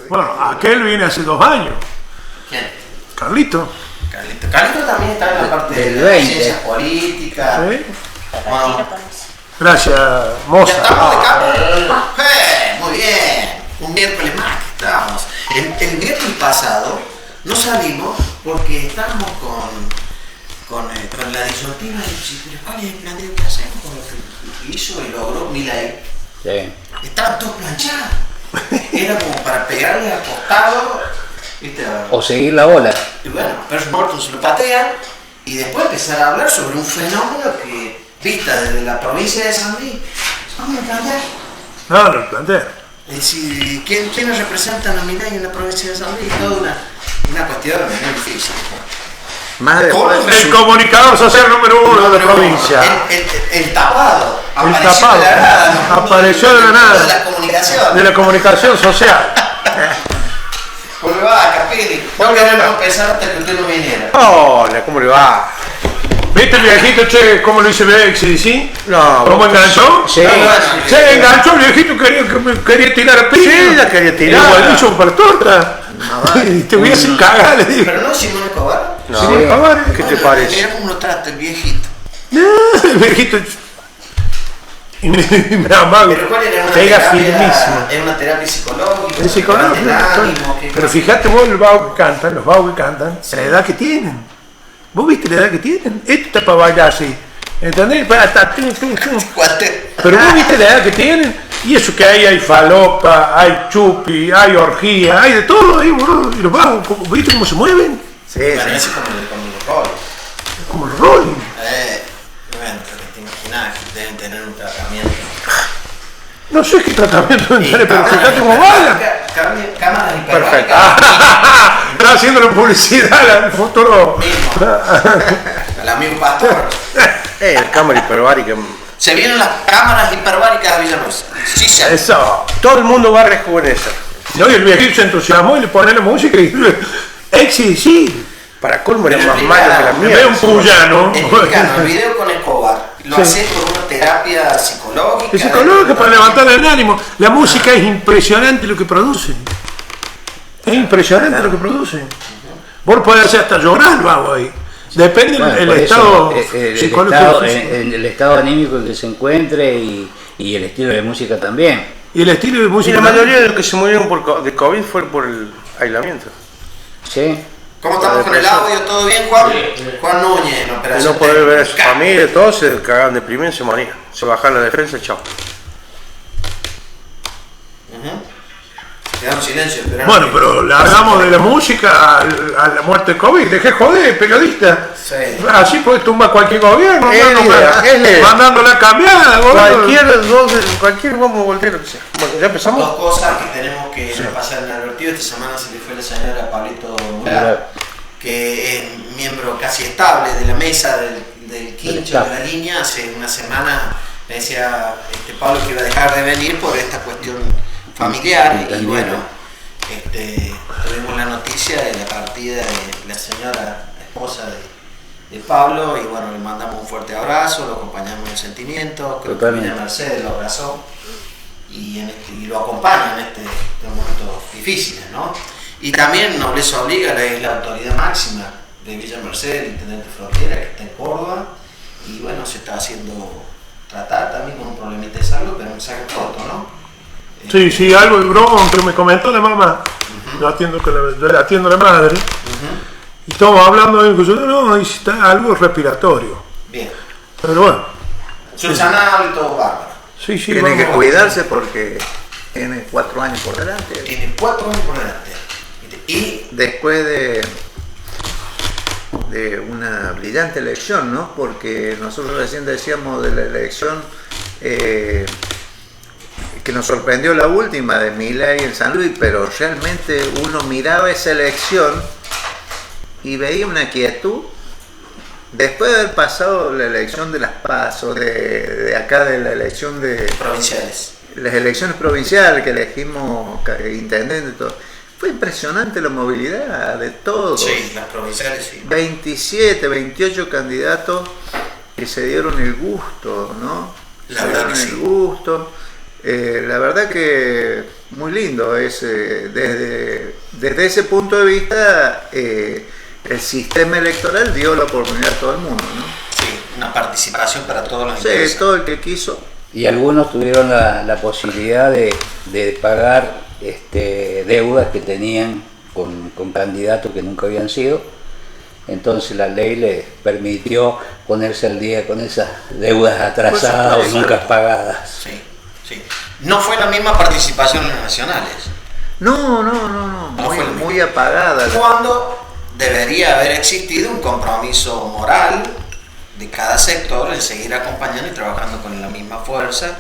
Bueno, aquel viene hace 2 años. ¿Quién? Carlito. Carlito también está en la parte del de 20. ciencias políticas. ¿Sí? Bueno, Gracias, ya moza. estamos de cambio. Muy bien. Un miércoles más que estamos. El miércoles pasado no salimos porque estábamos con la disyuntiva de pero ¿cuál es el plan de qué hacemos con lo que hizo y logró Milei? Sí. Estaban todos planchados. Era como para pegarle al costado, ¿viste? O seguir la bola. Y bueno, Pers Morton se lo patean y después empezar a hablar sobre un fenómeno que, vista desde la provincia de San Luis, vamos a plantear. No, lo plantea. Es decir, ¿quiénes representan a Milei en la provincia de San Luis? Toda una cuestión muy difícil. Más El comunicador social número 1 de la provincia. El tapado. El Apareció tapado. de la nada. Apareció de la nada. De la comunicación. De la comunicación social. ¿Cómo le va, Capelli? No queremos empezar hasta que usted no viniera. Hola, ¿cómo le va? ¿Viste el viejito, che, cómo lo hice XDC? No. ¿Cómo enganchó? Sí. Se enganchó el viejito, quería tirar a piña. Sí, la quería tirar. Igual hizo un par torta. Y te voy a hacer cagar, le digo. Pero no Simón Escobar. No. Simón Escobar, ¿qué te Bueno, parece? Mira cómo lo trata el viejito. El viejito. Y me amago. Pero ¿cuál era una Pega terapia? firmísimo. ¿Es una terapia psicológica? Es psicológico. ¿Levanta el ánimo? Pero fíjate vos los vagos que cantan, la edad que tienen. ¿Vos viste la edad que tienen? Esto está para bailar así. ¿Entendés? Pero vos viste la edad que tienen. Y eso que ahí hay falopa, hay chupi, hay orgía, hay de todo ahí, boludo. Y los vagos, ¿viste cómo se mueven? Sí, bueno, eso es como los roles. Como el rolling. Bueno, pero te imaginas que deben tener un tratamiento. No sé qué tratamiento entrar, pero fíjate cómo bailan. Cámaras Perfecto. hiperbáricas. Estaba haciendo futuro al futuro. Mismo. Al amigo pastor. Cámara hiperbárica. Se vienen las cámaras hiperbáricas de Villanueva. Sí, sí. Eso. Todo el mundo va a rejuvenecer. No, y el viejito se entusiasmó y le pone la música y sí. Para colmo era más malo que la mierda. Veo un puyano. El video con Escobar. Lo hace por una terapia psicológica. Es psicológica para levantar el ánimo. La música es impresionante lo que produce. Es impresionante lo que produce. Vos podés hacer hasta llorar, vago ahí. Depende del estado psicológico. El estado anímico en que se encuentre y el estilo de música también. Y el estilo de música. Y la mayoría de los que se murieron de COVID fue por el aislamiento. Sí. ¿Cómo estamos con el audio? ¿Todo bien, Juan? Juan Núñez, en De operación. no poder ver a su familia, todos se cagaban de primero y se morían. Se bajaban la defensa, chao. Quedamos en silencio. Bueno, pero largamos de la música a la muerte de COVID. Dejé joder, periodista. Sí. Así puedes tumbar cualquier gobierno. Es idea. Mandándola a cambiar, Cualquier vamos a voltear lo que sea. Bueno, ya empezamos. Dos cosas que tenemos que repasar en el advertido. Esta semana se le fue la señora Pablito Murar, que es miembro casi estable de la mesa del quincho de la línea. Hace una semana me decía Pablo que iba a dejar de venir por esta cuestión familiar y bueno, tuvimos la noticia de la partida de la señora esposa de Pablo y bueno, le mandamos un fuerte abrazo, lo acompañamos en el sentimiento, creo que viene Mercedes, lo abrazó y lo acompaña en estos momentos difíciles, ¿no? Y también nobleza obliga, es la autoridad máxima de Villa Mercedes, el intendente Frontera, que está en Córdoba y bueno, se está haciendo tratar también con un problemita de salud, pero un mensaje corto, ¿no? Sí, algo de broma, pero me comentó la mamá. Yo le atiendo a la madre. Y estamos hablando de que no, está algo respiratorio. Bien. Pero bueno. Subsanable y todo bárbaro. Sí, Tiene que cuidarse porque tiene 4 años por delante. Tiene 4 años por delante. Y después de una brillante elección, ¿no? Porque nosotros recién decíamos de la elección que nos sorprendió la última de Milei en San Luis, pero realmente uno miraba esa elección y veía una quietud. Después de haber pasado la elección de las PASO, de acá de la elección de provinciales, las elecciones provinciales que elegimos intendente y todo, fue impresionante la movilidad de todos. Sí, las provinciales sí. 27, 28 candidatos que se dieron el gusto, ¿no? La verdad que sí. La verdad que muy lindo. Desde ese punto de vista, el sistema electoral dio la oportunidad a todo el mundo, ¿no? Sí, una participación para todos los Sí, interesados. todo el que quiso. Y algunos tuvieron la posibilidad de pagar deudas que tenían con candidatos que nunca habían sido. Entonces la ley les permitió ponerse al día con esas deudas atrasadas o nunca pagadas. Sí, sí. No fue la misma participación en las nacionales. No, No fue lo muy apagada. Cuando debería haber existido un compromiso moral de cada sector en seguir acompañando y trabajando con la misma fuerza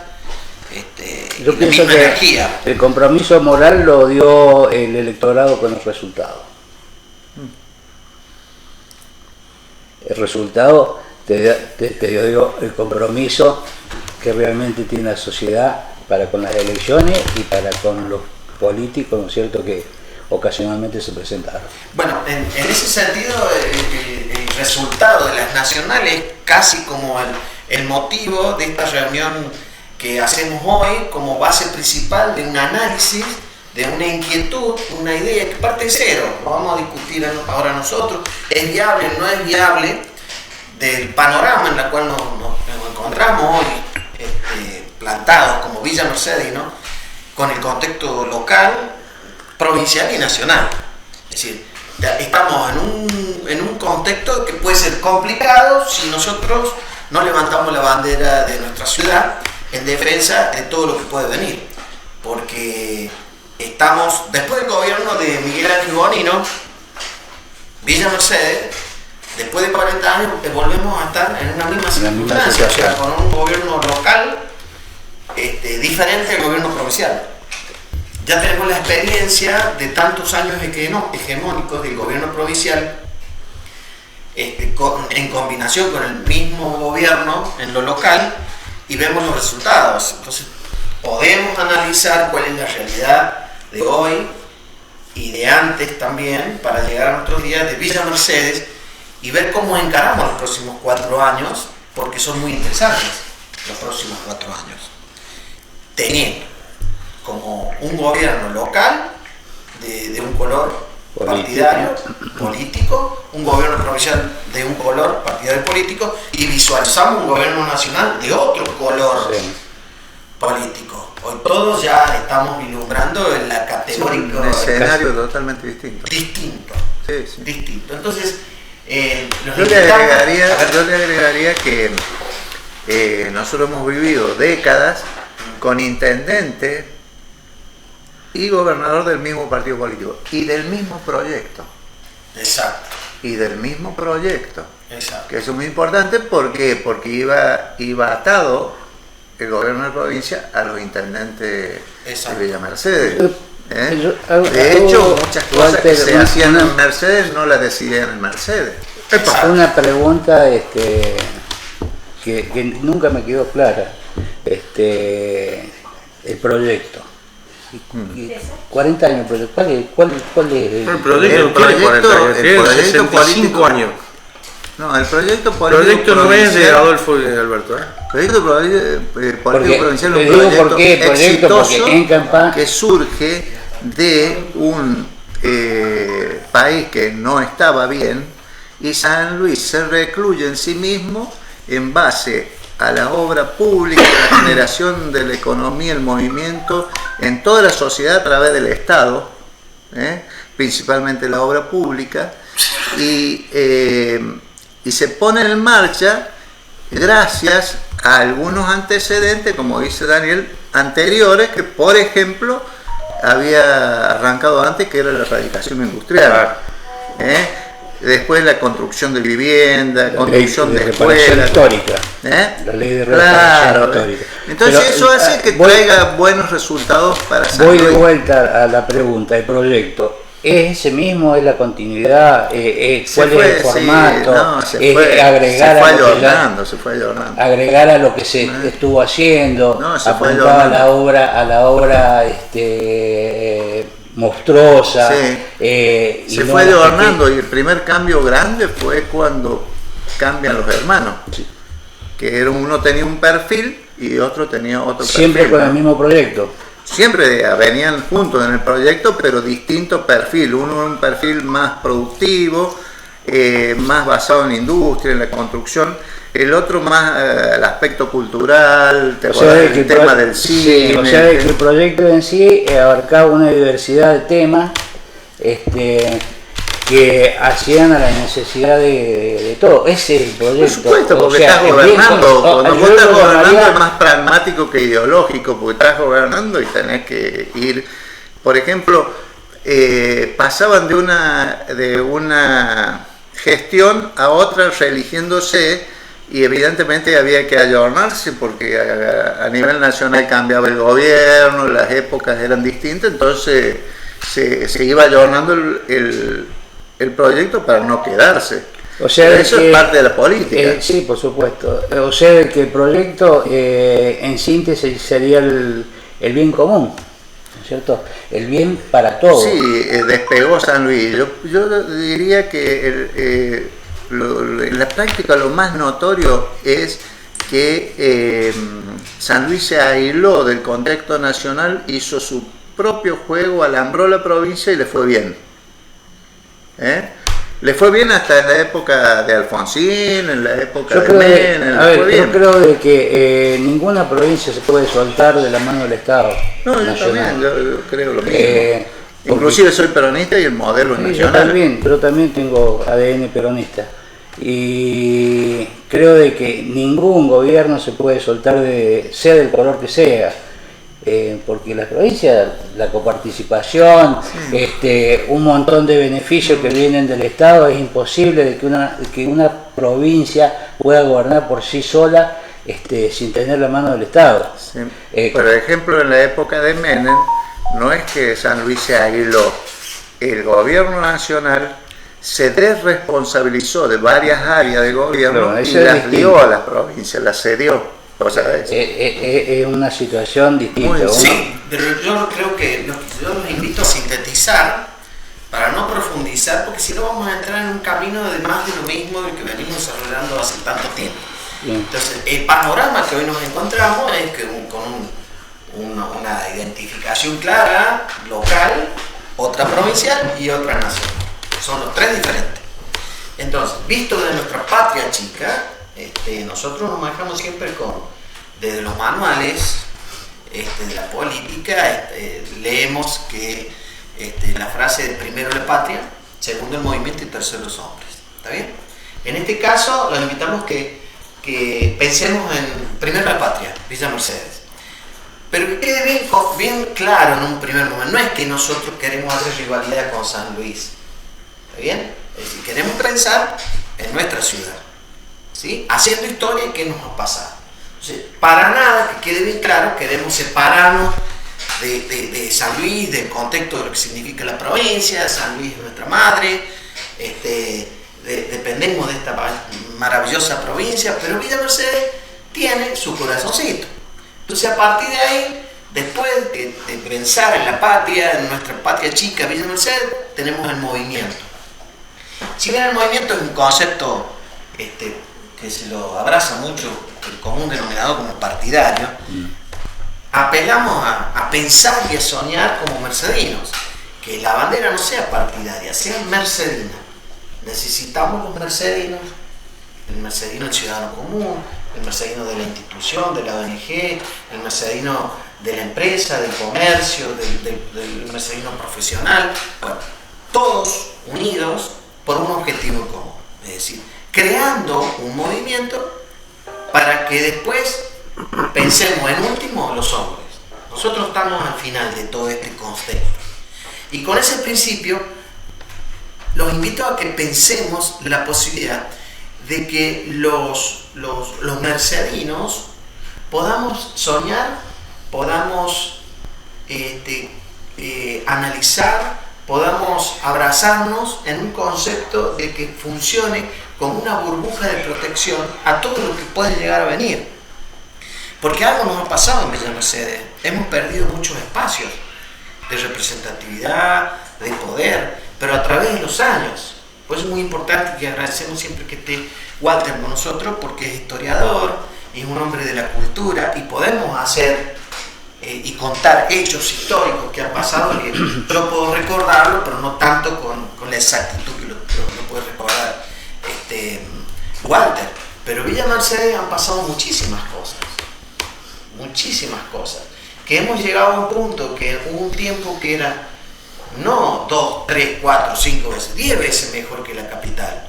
y Yo la pienso misma que energía. el compromiso moral lo dio el electorado con los resultados. El resultado te dio el compromiso que realmente tiene la sociedad para con las elecciones y para con los políticos, ¿no es cierto?, que ocasionalmente se presentaron. Bueno, en ese sentido, el resultado de las nacionales, casi como el motivo de esta reunión que hacemos hoy, como base principal de un análisis, de una inquietud, una idea que parte de cero, lo vamos a discutir ahora nosotros, es viable, no es viable, del panorama en el cual nos encontramos hoy, plantados como Villa Mercedes, ¿no?, con el contexto local, provincial y nacional. Es decir, estamos en un contexto que puede ser complicado si nosotros no levantamos la bandera de nuestra ciudad en defensa de todo lo que puede venir. Porque estamos, después del gobierno de Miguel Ángel Bonino, Villa Mercedes, después de 40 años volvemos a estar en una misma circunstancia, o sea, con un gobierno local diferente al gobierno provincial. Ya tenemos la experiencia de tantos años hegemónicos del gobierno provincial en combinación con el mismo gobierno en lo local y vemos los resultados. Entonces podemos analizar cuál es la realidad de hoy y de antes también para llegar a nuestros días de Villa Mercedes y ver cómo encaramos los próximos 4 años, porque son muy interesantes los próximos 4 años. Teniendo como un gobierno local de un color partidario, político, un gobierno provincial de un color partidario político, y visualizamos un gobierno nacional de otro color político. Hoy todos ya estamos vislumbrando en la categoría. Un escenario totalmente distinto. Distinto. Entonces, yo le agregaría que nosotros hemos vivido décadas con intendente y gobernador del mismo partido político y del mismo proyecto. Exacto. Y del mismo proyecto. Exacto. Que eso es muy importante porque iba atado el gobierno de la provincia a los intendentes de Villa Mercedes. De hecho, muchas cosas que se hacían en Mercedes no las decidían en Mercedes. Una pregunta que nunca me quedó clara. El proyecto. 40 años, pero ¿cuál es el proyecto? Tiene 65 años. No, el proyecto político no es de Adolfo y de Alberto. El proyecto político provincial es un proyecto exitoso que surge de un país que no estaba bien, y San Luis se recluye en sí mismo en base a la obra pública, la generación de la economía, el movimiento en toda la sociedad a través del Estado, principalmente la obra pública, y se pone en marcha gracias a algunos antecedentes, como dice Daniel, anteriores, que por ejemplo había arrancado antes, que era la erradicación industrial. Después la construcción de vivienda, construcción de escuelas. Histórica. La ley de reparación histórica. Entonces pero, eso hace que traiga buenos resultados para San Luis. Voy de vuelta a la pregunta, el proyecto. ¿Es ese mismo? ¿Es la continuidad? ¿Cuál es el formato? Se fue ayornando. Agregar a lo que se estuvo haciendo, apuntaba a la obra monstruosa. Se fue adornando, y el primer cambio grande fue cuando cambian los hermanos. Que uno tenía un perfil y otro tenía otro perfil. Siempre con el mismo proyecto. siempre venían juntos en el proyecto, pero distinto perfil. Uno un perfil más productivo, más basado en industria, en la construcción. El otro más el aspecto cultural, el tema del cine. Sí, o sea, que el proyecto en sí abarcaba una diversidad de temas que hacían a la necesidad de todo. Ese es el proyecto. Por supuesto, porque estás gobernando. Cuando vos estás gobernando es más pragmático que ideológico, porque estás gobernando y tenés que ir. Por ejemplo, pasaban de una gestión a otra reeligiéndose, y evidentemente había que ayornarse porque a nivel nacional cambiaba el gobierno, las épocas eran distintas, entonces se iba ayornando el proyecto para no quedarse. O sea, eso es parte de la política. Sí, por supuesto. O sea, que el proyecto en síntesis sería el bien común, ¿no es cierto? El bien para todos. Sí, despegó San Luis. Yo diría que en la práctica lo más notorio es que San Luis se aisló del contexto nacional, hizo su propio juego, alambró la provincia y le fue bien. Le fue bien hasta en la época de Alfonsín, en la época de Menem. Yo creo de que ninguna provincia se puede soltar de la mano del Estado. No, nacional. yo creo lo mismo. Inclusive soy peronista y el modelo es nacional. Yo también tengo ADN peronista. Y creo de que ningún gobierno se puede soltar sea del color que sea, porque las provincias, la coparticipación, un montón de beneficios que vienen del Estado, es imposible de que una provincia pueda gobernar por sí sola sin tener la mano del Estado. Sí. Por ejemplo, en la época de Menem, no es que San Luis se aisló, el gobierno nacional se desresponsabilizó de varias áreas de gobierno y las dio a las provincias, las cedió. Es una situación distinta. Sí, pero yo creo que yo los invito a sintetizar para no profundizar, porque si no vamos a entrar en un camino de más de lo mismo del que venimos desarrollando hace tanto tiempo. Bien. Entonces, el panorama que hoy nos encontramos es que con una identificación clara, local, otra provincial y otra nacional. Son los tres diferentes. Entonces, visto de nuestra patria chica, nosotros nos manejamos siempre desde los manuales de la política, leemos que la frase de primero la patria, segundo el movimiento y tercero los hombres. ¿Está bien? En este caso, los invitamos que pensemos en primero la patria, Villa Mercedes. Pero que quede bien claro en un primer momento, no es que nosotros queremos hacer rivalidad con San Luis. ¿Está bien? Es decir, queremos pensar en nuestra ciudad, ¿sí? Haciendo historia y qué nos ha pasado. Entonces, para nada, que quede bien claro, queremos separarnos de San Luis, del contexto de lo que significa la provincia. San Luis es nuestra madre, dependemos de esta maravillosa provincia, pero Villa Mercedes tiene su corazoncito. Entonces, a partir de ahí, después de pensar en la patria, en nuestra patria chica, Villa Mercedes, tenemos el movimiento. Si bien el movimiento es un concepto que se lo abraza mucho el común denominador como partidario, apelamos a pensar y a soñar como mercedinos, que la bandera no sea partidaria, sea mercedina. Necesitamos los mercedinos, el mercedino del ciudadano común, el mercedino de la institución, de la ONG, el mercedino de la empresa, del comercio, del mercedino profesional, bueno, todos unidos por un objetivo común, es decir, creando un movimiento para que después pensemos en último los hombres. Nosotros estamos al final de todo este contexto y con ese principio los invito a que pensemos la posibilidad de que los mercedinos podamos soñar, podamos analizar, podamos abrazarnos en un concepto de que funcione como una burbuja de protección a todo lo que puede llegar a venir. Porque algo nos ha pasado en Villa Mercedes. Hemos perdido muchos espacios de representatividad, de poder, pero a través de los años. Por eso es muy importante que agradecemos siempre que esté Walter con nosotros, porque es historiador y es un hombre de la cultura y podemos hacer y contar hechos históricos que han pasado, que yo puedo recordarlo, pero no tanto con la exactitud que lo puede recordar Walter. Pero Villa Mercedes han pasado muchísimas cosas, que hemos llegado a un punto que hubo un tiempo que era no 2, 3, 4, 5 veces, 10 veces mejor que la capital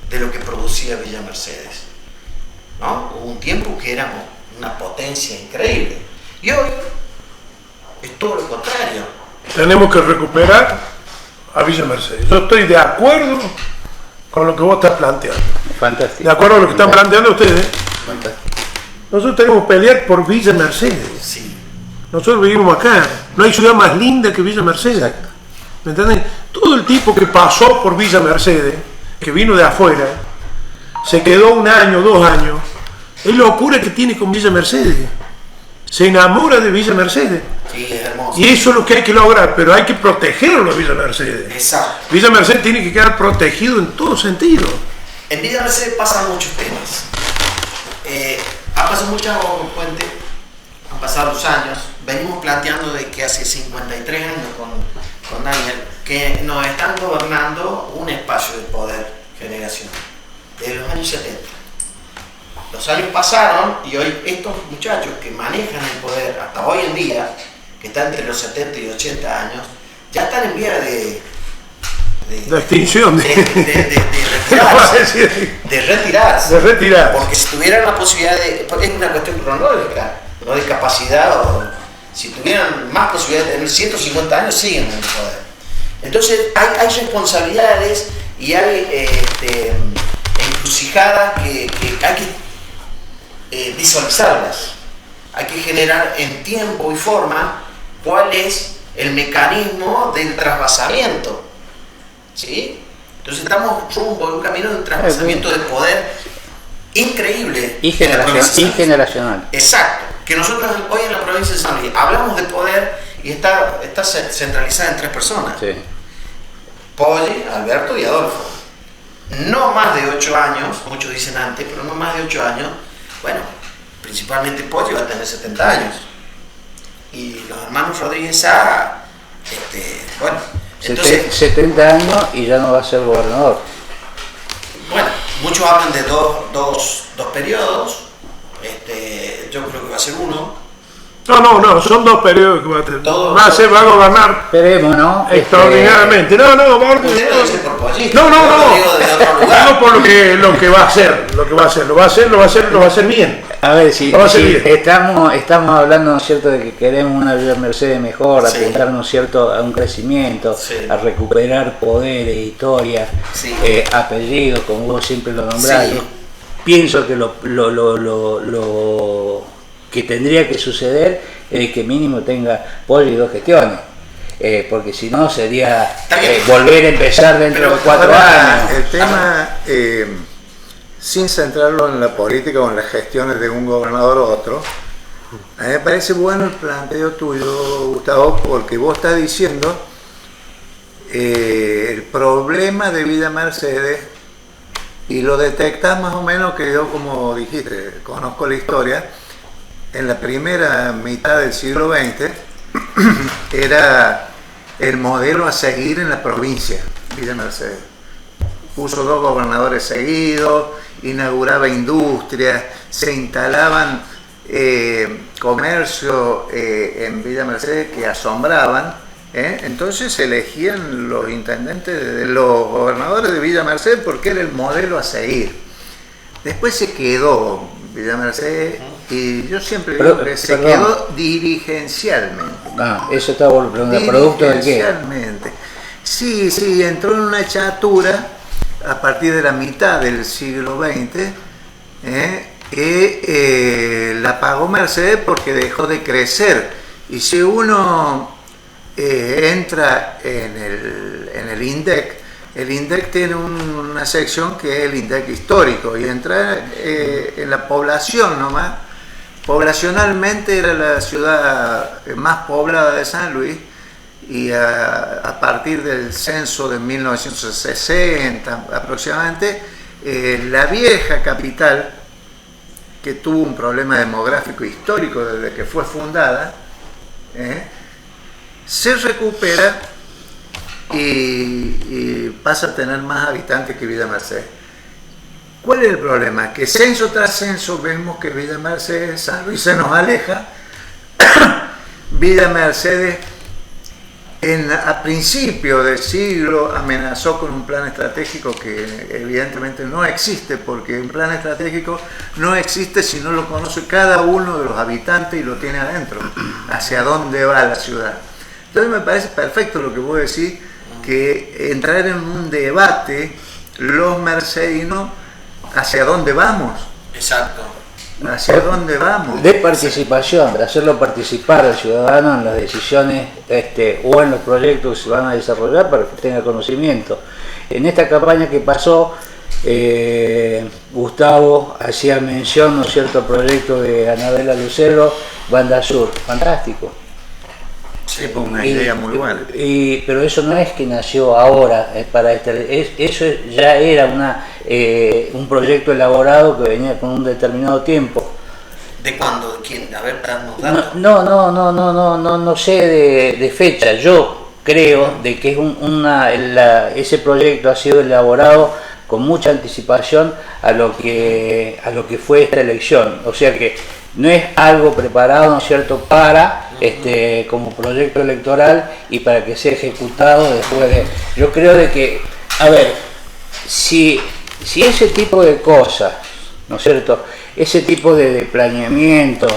de lo que producía Villa Mercedes, ¿no? Hubo un tiempo que éramos una potencia increíble y hoy es todo lo contrario. Tenemos que recuperar a Villa Mercedes. Yo estoy de acuerdo con lo que vos estás planteando. Fantástico. De acuerdo a lo que están planteando ustedes. Fantástico. Nosotros tenemos que pelear por Villa Mercedes. Sí. Nosotros vivimos acá. No hay ciudad más linda que Villa Mercedes. Exacto. ¿Me entienden? Todo el tipo que pasó por Villa Mercedes, que vino de afuera, se quedó 1 año, 2 años, es locura que tiene con Villa Mercedes. Se enamora de Villa Mercedes. Sí, es hermoso. Y eso es lo que hay que lograr, pero hay que protegerlo a Villa Mercedes. Exacto. Villa Mercedes tiene que quedar protegido en todo sentido. En Villa Mercedes pasan muchos temas. Han pasado muchas aguas por puente, han pasado los años. Venimos planteando de que hace 53 años con Daniel que nos están gobernando un espacio de poder generacional desde los años 70. Los años pasaron y hoy estos muchachos que manejan el poder hasta hoy en día, que están entre los 70 y 80 años, ya están en vía de extinción. De retirarse. De retirar. Porque si tuvieran la posibilidad es una cuestión cronológica, no de capacidad, si tuvieran más posibilidad de tener 150 años, siguen en el poder. Entonces hay responsabilidades y hay encrucijadas que hay que visualizarlas. Hay que generar en tiempo y forma cuál es el mecanismo del trasvasamiento. ¿Sí? Entonces estamos rumbo a un camino de un trasvasamiento de poder increíble. Y generacional. Exacto. Que nosotros hoy en la provincia de San Luis hablamos de poder y está centralizada en 3 personas. Sí. Poggi, Alberto y Adolfo. No más de 8 años, muchos dicen antes, pero no más de 8 años. Bueno, principalmente Poggi va a tener 70 años. Y los hermanos Rodríguez Sá, bueno, entonces, 70 años y ya no va a ser gobernador. bueno, muchos hablan de dos periodos. Yo creo que va a ser uno. No, son 2 periodos que va a tener. Va a gobernar Esperemos, ¿no? extraordinariamente. No, Usted lo dice por Poggi. No. Yo lo digo de otro lugar. Digo por lo que va a hacer. Lo va a hacer bien. A ver, si Vamos a seguir. estamos hablando, ¿no es cierto?, de que queremos una Villa Mercedes mejor, Sí. apuntar, ¿no es cierto?, a un crecimiento, Sí. a recuperar poderes, historia, Sí. apellidos, como vos siempre lo nombrás. Sí. Yo pienso que lo que tendría que suceder es que mínimo tenga Poggi 2 gestiones. Porque si no sería volver a empezar dentro Pero de 4 Ahora, años. el tema, sin centrarlo en la política o en las gestiones de un gobernador u otro, a mí me parece bueno el planteo tuyo, Gustavo, porque vos estás diciendo el problema de Villa Mercedes, y lo detectás más o menos, que yo, como dijiste, conozco la historia, en la primera mitad del siglo XX era el modelo a seguir en la provincia, Villa Mercedes. Puso 2 gobernadores seguidos, inauguraba industrias, se instalaban comercio en Villa Mercedes que asombraban. Entonces se elegían los intendentes, los gobernadores de Villa Mercedes, porque era el modelo a seguir. Después se quedó Villa Mercedes, y yo siempre digo que se quedó dirigencialmente. Eso está volviendo producto de qué. Dirigencialmente. Sí, entró en una chatura a partir de la mitad del siglo XX, que la pagó Mercedes porque dejó de crecer. Y si uno entra en el INDEC, el INDEC tiene una sección que es el INDEC histórico, y entra en la población nomás. Poblacionalmente era la ciudad más poblada de San Luis, y a partir del censo de 1960 aproximadamente, la vieja capital, que tuvo un problema demográfico histórico desde que fue fundada, se recupera y pasa a tener más habitantes que Villa Mercedes. ¿Cuál es el problema? Que censo tras censo vemos que Villa Mercedes, San Luis se nos aleja. Villa Mercedes a principio del siglo amenazó con un plan estratégico que evidentemente no existe, porque un plan estratégico no existe si no lo conoce cada uno de los habitantes y lo tiene adentro, hacia dónde va la ciudad. Entonces me parece perfecto lo que vos decís, que entrar en un debate los mercedinos hacia dónde vamos. Exacto. ¿Hacia dónde vamos? De participación, de hacerlo participar al ciudadano en las decisiones o en los proyectos que se van a desarrollar para que tenga conocimiento. En esta campaña que pasó, Gustavo hacía mención, ¿no es cierto?, al proyecto de Anabela Lucero, Banda Sur, fantástico. Sí, pues una idea muy buena. Pero eso no es que nació ahora, eso ya era un proyecto elaborado que venía con un determinado tiempo. ¿De cuándo? ¿De quién? A ver, darnos datos. No sé de fecha. Yo creo de que es ese proyecto ha sido elaborado con mucha anticipación a lo que fue esta elección. O sea que no es algo preparado, ¿no es cierto?, para como proyecto electoral y para que sea ejecutado después de... Yo creo de que, a ver, si ese tipo de cosas, ¿no es cierto?, ese tipo de planeamiento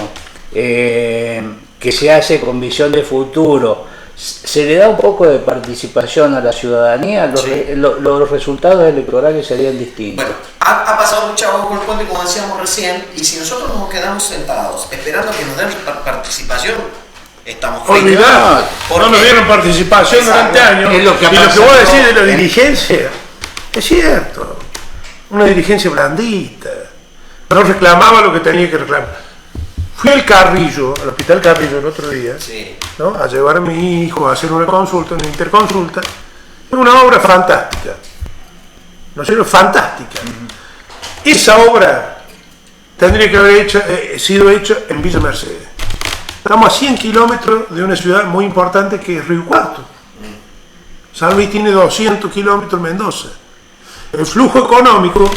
que se hace con visión de futuro, se le da un poco de participación a la ciudadanía, los resultados electorales serían distintos. Bueno, ha pasado mucha agua por el puente, como decíamos recién, y si nosotros nos quedamos sentados esperando que nos den participación, estamos olvidados. No nos dieron participación durante años. Y lo que vos decís de la dirigencia, es cierto. Una dirigencia blandita. No reclamaba lo que tenía que reclamar. Fui al Carrillo, al Hospital Carrillo el otro día, ¿no?, a llevar a mi hijo a hacer una consulta, una interconsulta. Es una obra fantástica. ¿No es cierto? Fantástica. Esa obra tendría que haber sido hecha en Villa Mercedes. Estamos a 100 kilómetros de una ciudad muy importante que es Río Cuarto. San Luis tiene 200 kilómetros Mendoza. El flujo económico,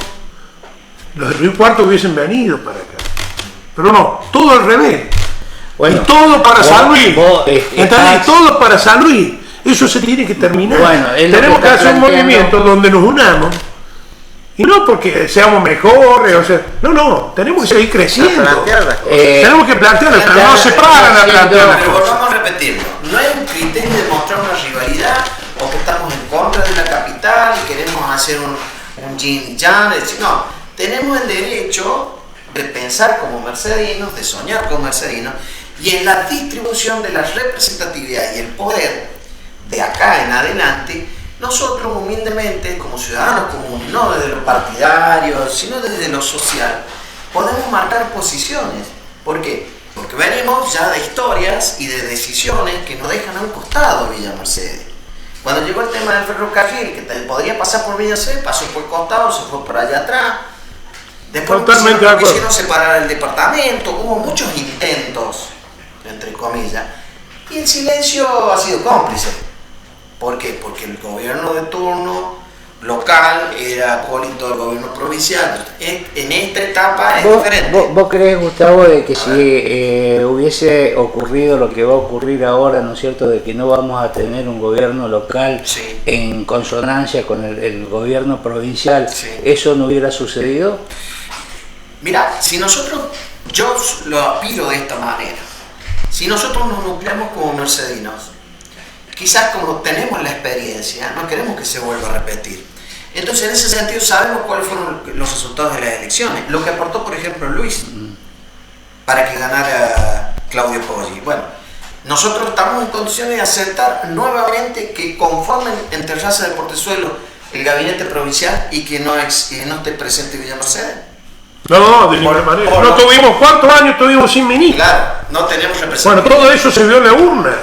los de Río Cuarto hubiesen venido para acá. Pero no, todo al revés. Bueno, y todo para San Luis. ¿Entendés? Todo para San Luis. Eso se tiene que terminar. Bueno, tenemos que hacer un movimiento donde nos unamos. Y no porque seamos mejores, o sea, no, tenemos que seguir creciendo. Tenemos que plantearlas, pero no se paran a plantear las cosas. Pero volvamos a repetirlo. No es un criterio de mostrar una rivalidad o que estamos en contra de la capital y queremos hacer un yin y yang. No, tenemos el derecho de pensar como mercedinos, de soñar como mercedinos, y en la distribución de la representatividad y el poder de acá en adelante, nosotros humildemente, como ciudadanos comunes, no desde lo partidario, sino desde lo social, podemos marcar posiciones. ¿Por qué? Porque venimos ya de historias y de decisiones que nos dejan a un costado Villa Mercedes. Cuando llegó el tema del ferrocarril, que podría pasar por Villa Mercedes, pasó por el costado, se fue por allá atrás. Después quisieron separar el departamento, hubo muchos intentos, entre comillas, y el silencio ha sido cómplice. ¿Por qué? Porque el gobierno de turno local era acólito del gobierno provincial. En esta etapa es diferente. ¿Vos crees, Gustavo, de que si hubiese ocurrido lo que va a ocurrir ahora, ¿no es cierto?, de que no vamos a tener un gobierno local en consonancia con el gobierno provincial, eso no hubiera sucedido? Mira, si nosotros, yo lo pido de esta manera, si nosotros nos nucleamos como mercedinos, quizás como tenemos la experiencia, no queremos que se vuelva a repetir. Entonces, en ese sentido, sabemos cuáles fueron los resultados de las elecciones. Lo que aportó, por ejemplo, Luis para que ganara Claudio Poggi. Bueno, nosotros estamos en condiciones de aceptar nuevamente que conformen en Terraza de Portezuelo el gabinete provincial y que no esté presente Villa Mercedes. No, de ninguna manera. No tuvimos, ¿cuántos años tuvimos sin ministro? Claro, no tenemos representación. Bueno, todo eso se vio en la urna.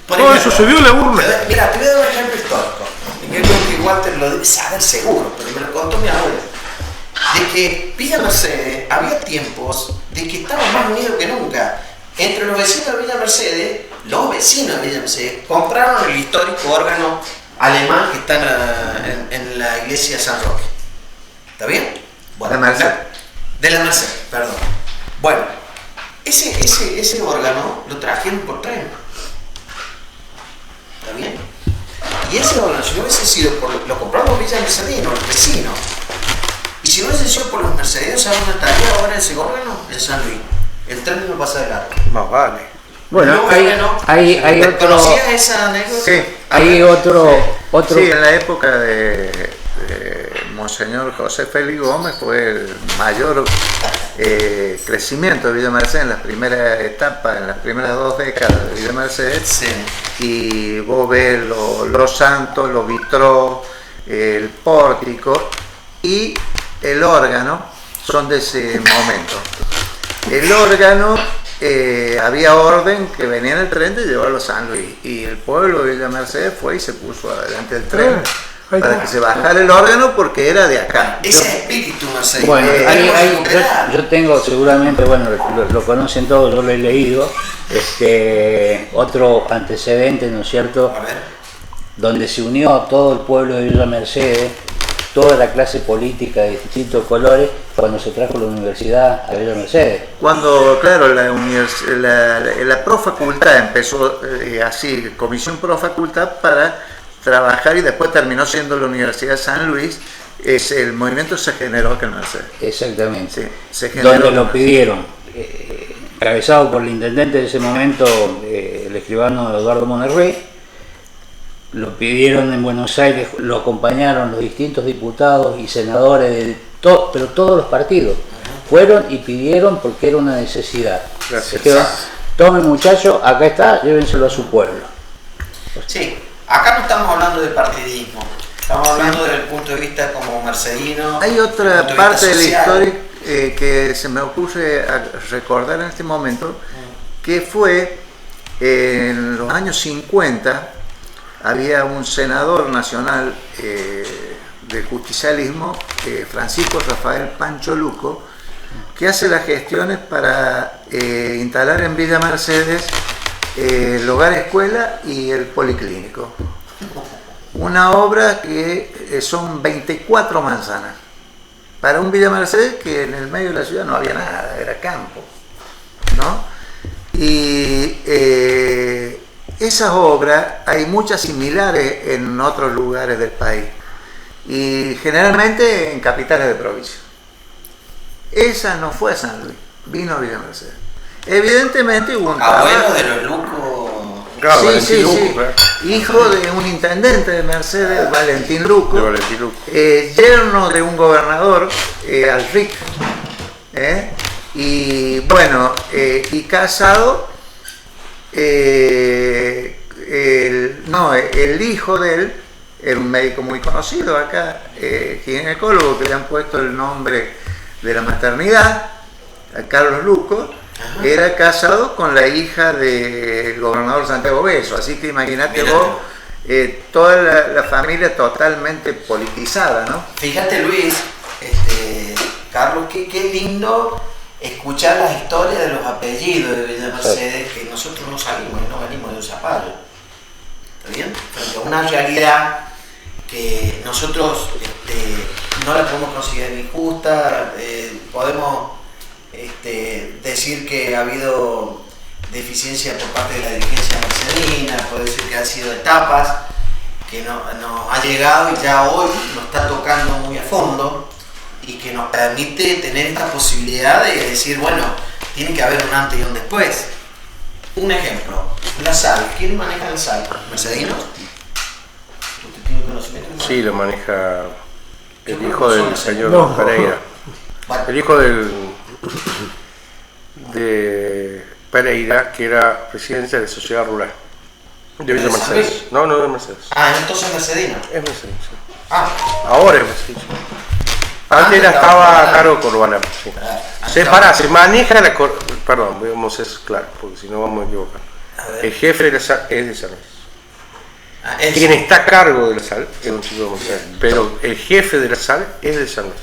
Todo eso se vio en la urna. Mira, te voy a dar un ejemplo histórico. Yo creo que igual te lo debe saber seguro, pero me lo contó mi abuela. De que Villa Mercedes había tiempos de que estaba más unido que nunca. Entre los vecinos de Villa Mercedes, compraron el histórico órgano alemán que está en la iglesia de San Roque. ¿Está bien? Bueno, de Merced. De la Merced, perdón. Bueno, ese órgano lo trajeron por tren. ¿Está bien? Y ese órgano, si no hubiese sido lo compraron Villa Mercedino, los vecinos. Y si no hubiese sido por los mercedinos, ¿sabes dónde estaría ahora ese órgano? En San Luis. El tren no pasa de largo. Más vale. Bueno, hay otro. ¿Conocías esa anécdota? Sí, Hay otro. sí, en la época de Monseñor José Félix Gómez fue el mayor crecimiento de Villa Mercedes en las primeras etapas, en las primeras 2 décadas de Villa Mercedes. Sí. Y vos ves los santos, los vitrós, el pórtico y el órgano son de ese momento. El órgano, había orden que venía en el tren de llevarlo a San Luis, y el pueblo de Villa Mercedes fue y se puso adelante del tren para que se bajara el órgano porque era de acá. Ese espíritu mercedino. Bueno, yo tengo seguramente, bueno, lo conocen todos, yo lo he leído, otro antecedente, ¿no es cierto?, A ver. donde se unió todo el pueblo de Villa Mercedes, toda la clase política de distintos colores, cuando se trajo la universidad a Villa Mercedes. Cuando, claro, la profacultad empezó así, comisión profacultad, para trabajar, y después terminó siendo la Universidad de San Luis, el movimiento se generó acá en Mercedes. Exactamente. Sí, se generó Donde en lo Mercedes. pidieron, encabezado por el intendente de ese momento, el escribano Eduardo Monterrey. Lo pidieron en Buenos Aires, lo acompañaron los distintos diputados y senadores de pero todos los partidos. Fueron y pidieron porque era una necesidad. Gracias. Dijeron, tomen muchachos, acá está, llévenselo a su pueblo. Sí, acá no estamos hablando de partidismo, estamos hablando desde el punto de vista como mercedino. Hay otra punto de parte de vista la social. historia que se me ocurre recordar en este momento, que fue en los años 50, había un senador nacional del justicialismo, Francisco Rafael Pancho Luco, que hace las gestiones para instalar en Villa Mercedes el hogar escuela y el policlínico. Una obra que son 24 manzanas. Para un Villa Mercedes que en el medio de la ciudad no había nada, era campo, ¿no? Y esas obras hay muchas similares en otros lugares del país, y generalmente en capitales de provincia. Esa no fue a San Luis, vino a Villa Mercedes. Evidentemente hubo un Abuelo trabajo. de los Lucos. Claro, Sí, Valentín sí, Luco, sí. claro. Hijo de un intendente de Mercedes, Valentín Luco, De Valentín Luco. yerno de un gobernador, Alric, y bueno, y casado, el hijo de él era un médico muy conocido acá, ginecólogo, que le han puesto el nombre de la maternidad, a Carlos Luco. Era casado con la hija del gobernador Santiago Beso, así que imagínate vos, toda la familia totalmente politizada, ¿no? Fíjate, Luis, Carlos, qué lindo escuchar las historias de los apellidos de Villa Mercedes, que nosotros no salimos y no venimos de un zapallo. ¿Está bien? Frente a una realidad que nosotros no la podemos considerar injusta, podemos decir que ha habido deficiencia por parte de la dirigencia mercedina, puede decir que han sido etapas que nos ha llegado y ya hoy nos está tocando muy a fondo, y que nos permite tener esta posibilidad de decir, bueno, tiene que haber un antes y un después. Un ejemplo, la sal. ¿Quién maneja la sal? ¿Mercedinos? ¿Usted tiene conocimiento? Sí, lo maneja el Yo hijo creo que del son señor No. Pereira. Bueno, El hijo de Pereira, que era presidente de la Sociedad Rural de Villa ¿De San Mercedes. Luis? No, de Mercedes. entonces Mercedino. Es Mercedes. Sí. Ahora Ahora es Mercedes. Antes estaba a cargo de Corbana. Sí. Se maneja la perdón, vamos a ser claros, porque si no vamos a equivocar. A ver. El jefe de la sal es de San Luis. Quien está a cargo de la sal es un chico de Mercedes, pero el jefe de la sal es de San Luis.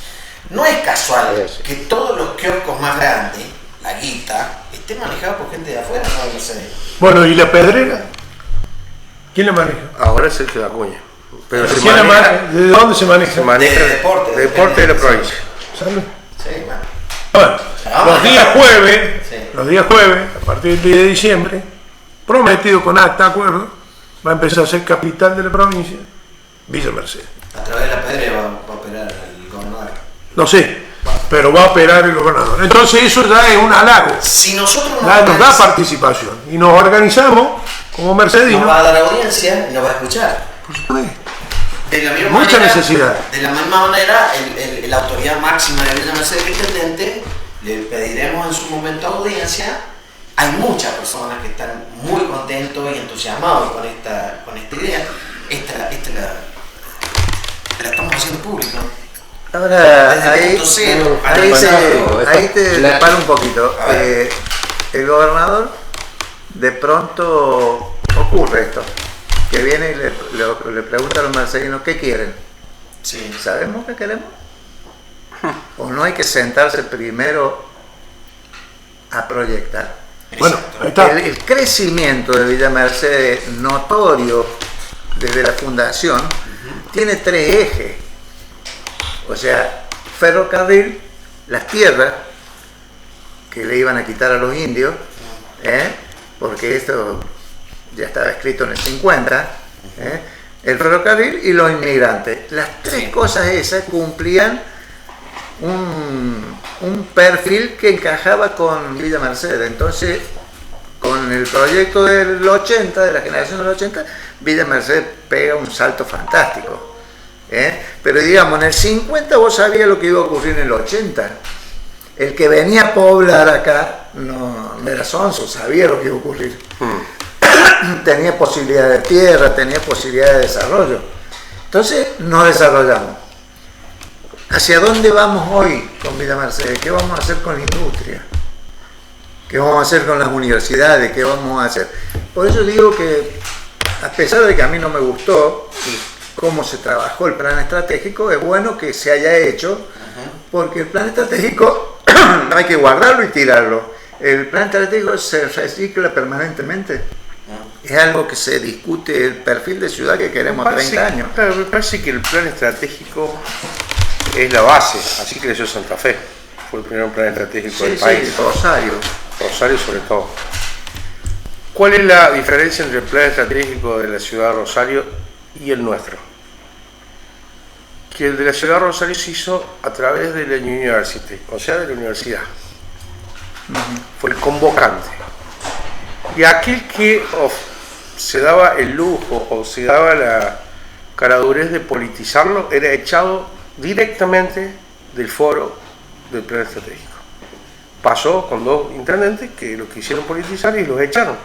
No es casual Sí. que todos los kioscos más grandes, la Guita, esté manejado por gente de afuera, no lo sé. Bueno, ¿y la pedrera? ¿Quién la maneja? Ahora es Sergio Acuña. Pero se ¿Quién la maneja, ¿De dónde se maneja? se maneja De deporte, de deporte de la depende, provincia. ¿Salud? Sí, bueno. Bueno, los días jueves, Sí. a partir del 10 de diciembre, prometido con acta, acuerdo, va a empezar a ser capital de la provincia, Villa Mercedes. A través de la pedra va a operar el gobernador. No sé, pero va a operar el gobernador. Entonces eso ya es un halago, Si nosotros ya nos da participación y nos organizamos como nos mercedinos. va a dar audiencia y nos va a escuchar. Por supuesto. De la misma Mucha manera, necesidad. De la misma manera, la autoridad máxima de Villa Mercedes, el intendente, le pediremos en su momento audiencia. Hay muchas personas que están muy contentos y entusiasmados con esta idea. Esta la estamos haciendo pública. Ahora, Desde ahí, el punto cero, ahí te La- paro un poquito. A ver. El gobernador, de pronto ocurre esto, que viene y le pregunta a los mercedinos, ¿qué quieren? Sí. ¿Sabemos qué queremos? ¿O no hay que sentarse primero a proyectar? Bueno, Exacto. ahí está. El crecimiento de Villa Mercedes, notorio desde la fundación, tiene 3 ejes. O sea, ferrocarril, las tierras que le iban a quitar a los indios, porque esto ya estaba escrito en el 50, el ferrocarril y los inmigrantes. Las 3 cosas esas cumplían un perfil que encajaba con Villa Mercedes. Entonces, con el proyecto del 80, de la generación del 80, Villa Mercedes pega un salto fantástico. Pero digamos, en el 50 vos sabías lo que iba a ocurrir en el 80. El que venía a poblar acá no era sonso, sabía lo que iba a ocurrir. Tenía posibilidad de tierra, tenía posibilidad de desarrollo. Entonces nos desarrollamos. ¿Hacia dónde vamos hoy con Villa Mercedes? ¿Qué vamos a hacer con la industria? ¿Qué vamos a hacer con las universidades? ¿Qué vamos a hacer? Por eso digo que, a pesar de que a mí no me gustó cómo se trabajó el plan estratégico, es bueno que se haya hecho, porque el plan estratégico no hay que guardarlo y tirarlo. El plan estratégico se recicla permanentemente. Es algo que se discute, el perfil de ciudad que queremos a 30 años. Claro, me parece que el plan estratégico es la base, así creció Santa Fe. Fue el primer plan estratégico del país. Rosario. Rosario sobre todo. ¿Cuál es la diferencia entre el plan estratégico de la ciudad de Rosario y el nuestro? Que el de la ciudad de Rosario se hizo a través de la University, o sea, de la universidad. Fue el convocante. Y aquel que se daba el lujo o se daba la caradurez de politizarlo era echado directamente del foro del plan estratégico. Pasó con 2 intendentes que lo quisieron politizar y los echaron.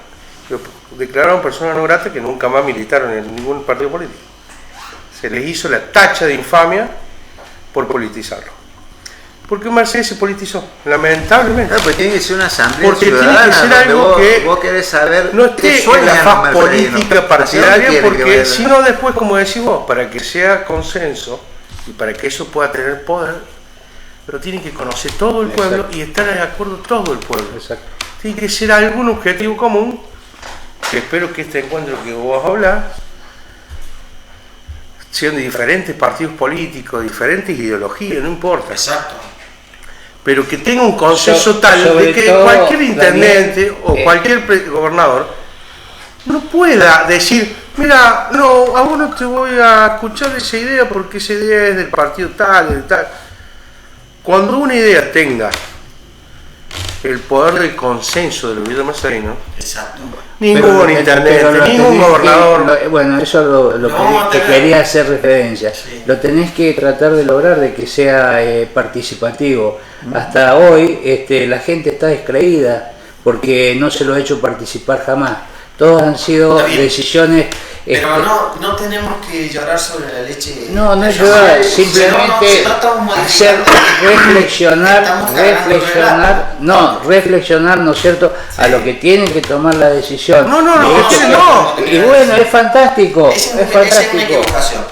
Los declararon personas no gratas que nunca más militaron en ningún partido político. Se les hizo la tacha de infamia por politizarlo. Porque Mercedes se politizó, lamentablemente. Claro, pues tiene que ser una asamblea Porque tiene ciudadana que ser donde algo que vos querés saber no qué esté en sueñan la los faz mercedinos. política ¿Hacia partidaria, dónde quiere que porque vaya? si no después, como decís vos, para que sea consenso y para que eso pueda tener poder, pero tiene que conocer todo el pueblo. Exacto. Y estar de acuerdo todo el pueblo. Exacto. Tiene que ser algún objetivo común, que espero que este encuentro que vos vas a hablar, sean de diferentes partidos políticos, diferentes ideologías, no importa. Exacto. Pero que tenga un consenso tal sobre de que todo, cualquier intendente Daniel, o cualquier gobernador no pueda decir, mira, no, a vos no te voy a escuchar esa idea porque esa idea es del partido tal, del tal. Cuando una idea tenga el poder del consenso de los villamercedinos, Exacto. ningún intendente, ningún gobernador. Bueno, eso es lo No, que quería hacer referencia. Sí. Lo tenés que tratar de lograr de que sea participativo. Hasta hoy la gente está descreída porque no se lo ha hecho participar jamás. Todas han sido Está bien. decisiones. Pero no tenemos que llorar sobre la leche. No es llorar, simplemente hacer reflexionar, reflexionar, ¿no es cierto?, a lo que tienen que tomar la decisión. No. Y bueno, es fantástico, Esa es es una fantástico. equivocación.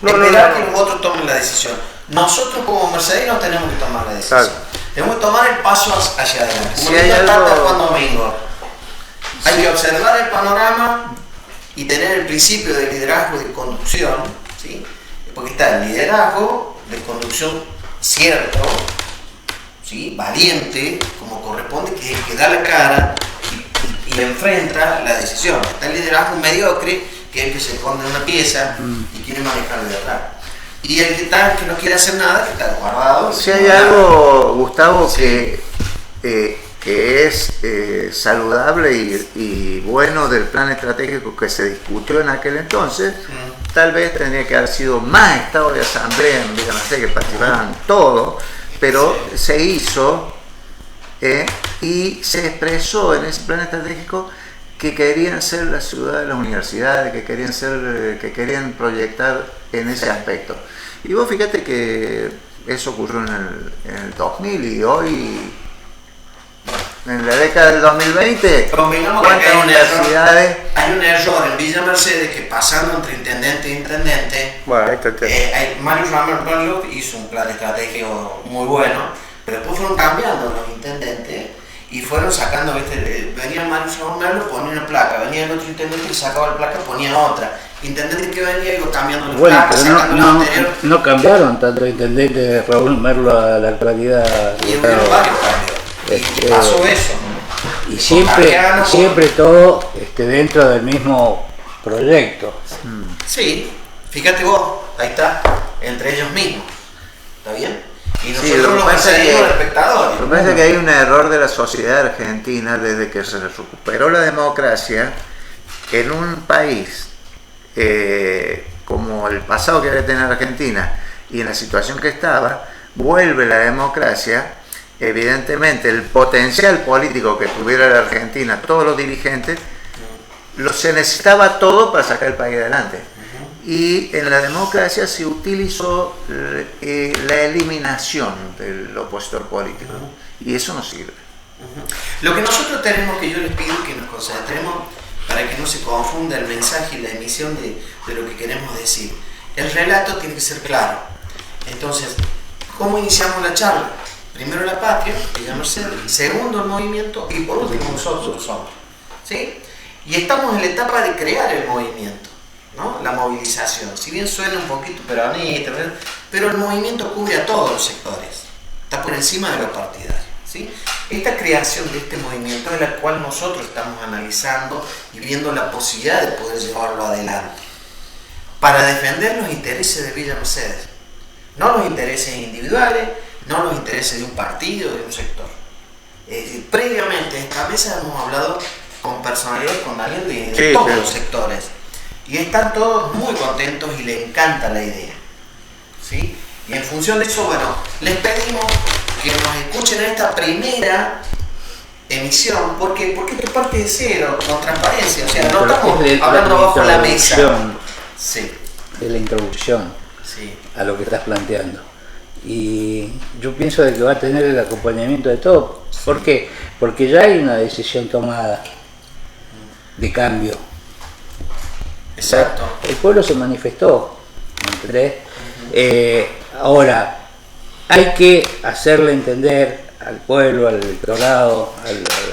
No. Esperar que los otros tomen la decisión. Nosotros como mercedinos tenemos que tomar la decisión. Claro. Debemos tomar el paso hacia adelante. Como Si hay dijo Tata algo- Juan Domingo, hay que observar el panorama y tener el principio de liderazgo y de conducción, ¿sí? Porque está el liderazgo de conducción cierto, ¿sí? Valiente, como corresponde, que da la cara y enfrenta la decisión. Está el liderazgo mediocre, que es el que se esconde en una pieza y quiere manejar de verdad. Y el que no quiere hacer nada, que está guardado. Si hay algo, Gustavo, que es saludable y bueno del plan estratégico que se discutió en aquel entonces, tal vez tendría que haber sido más estado de asamblea en Villa Mercedes, que participaran todos, pero se hizo y se expresó en ese plan estratégico que querían ser la ciudad de las universidades, que querían proyectar en ese aspecto. Y vos fíjate que eso ocurrió en el 2000 y hoy, en la década del 2020, Convengamos que ¿cuántas hay un universidades? Hay un error en Villa Mercedes que pasando entre intendente e intendente, Bueno, ahí está el tema. Mario Ramón hizo un plan estratégico muy bueno, pero después fueron cambiando los intendentes y fueron sacando, ¿viste? Venía Mario Ramón, ponía una placa, venía el otro intendente y sacaba la placa, ponía otra. Intendente que venía iba cambiando la Bueno, placa, pero sacando la anterior. no cambiaron tanto intendente de Raúl Merlo a la actualidad. Y hubo varios cambios. Y pasó eso. Y siempre todo dentro del mismo proyecto. Sí, fíjate vos, ahí está, entre ellos mismos. ¿Está bien? Y Sí, nosotros los seguimos espectadores. Lo que pasa es que hay un error de la sociedad argentina desde que se recuperó la democracia en un país como el pasado que había tenido Argentina y en la situación que estaba, vuelve la democracia. Evidentemente el potencial político que tuviera la Argentina, todos los dirigentes, se necesitaba todo para sacar el país adelante. Y en la democracia se utilizó la eliminación del opositor político. Y eso no sirve. Lo que nosotros tenemos, que yo les pido que nos concentremos para que no se confunda el mensaje y la emisión de lo que queremos decir. El relato tiene que ser claro. Entonces, ¿cómo iniciamos la charla? Primero la patria, Villa Mercedes, segundo el movimiento y por último nosotros somos. ¿Sí? Y estamos en la etapa de crear el movimiento, ¿no? La movilización. Si bien suena un poquito peronista, pero el movimiento cubre a todos los sectores. Está por encima de los partidarios. ¿Sí? Esta creación de este movimiento es la cual nosotros estamos analizando y viendo la posibilidad de poder llevarlo adelante para defender los intereses de Villa Mercedes, no los intereses individuales, no los intereses de un partido, de un sector. Previamente en esta mesa hemos hablado con personalidades, con Daniel, de todos los sectores, y están todos muy contentos y les encanta la idea. ¿Sí? Y en función de eso, bueno, les pedimos que nos escuchen en esta primera emisión, porque esto parte de cero, con transparencia, o sea, no estamos hablando bajo la mesa. Sí. Es la introducción Sí. a lo que estás planteando. Y yo pienso de que va a tener el acompañamiento de todos. ¿Por qué? Porque ya hay una decisión tomada de cambio. Exacto. El pueblo se manifestó, ¿me entendés? Ahora, hay que hacerle entender al pueblo, al electorado,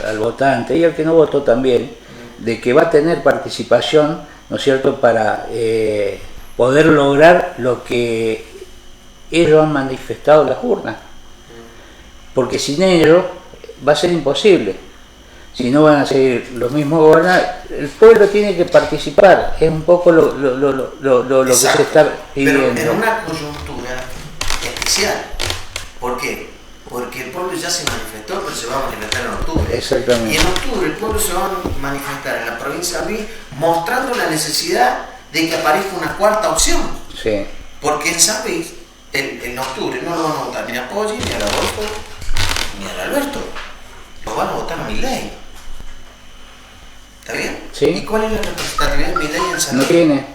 al votante y al que no votó también, de que va a tener participación, ¿no es cierto?, para poder lograr lo que ellos han manifestado en las urnas. Porque sin ellos va a ser imposible. Si no van a seguir los mismos gobernantes, el pueblo tiene que participar. Es un poco lo que se está pidiendo. Pero en una coyuntura especial. ¿Por qué? Porque el pueblo ya se manifestó, pero se va a manifestar en octubre. Exactamente. Y en octubre el pueblo se va a manifestar en la provincia de San Luis mostrando la necesidad de que aparezca una cuarta opción. Sí. Porque en San Luis, en octubre, no lo van a votar ni a Poggi, ni a Adolfo, ni a Alberto. Lo van a votar a Milei. ¿Está bien? Sí. ¿Y cuál es la representatividad de Milei en San No Luis? tiene.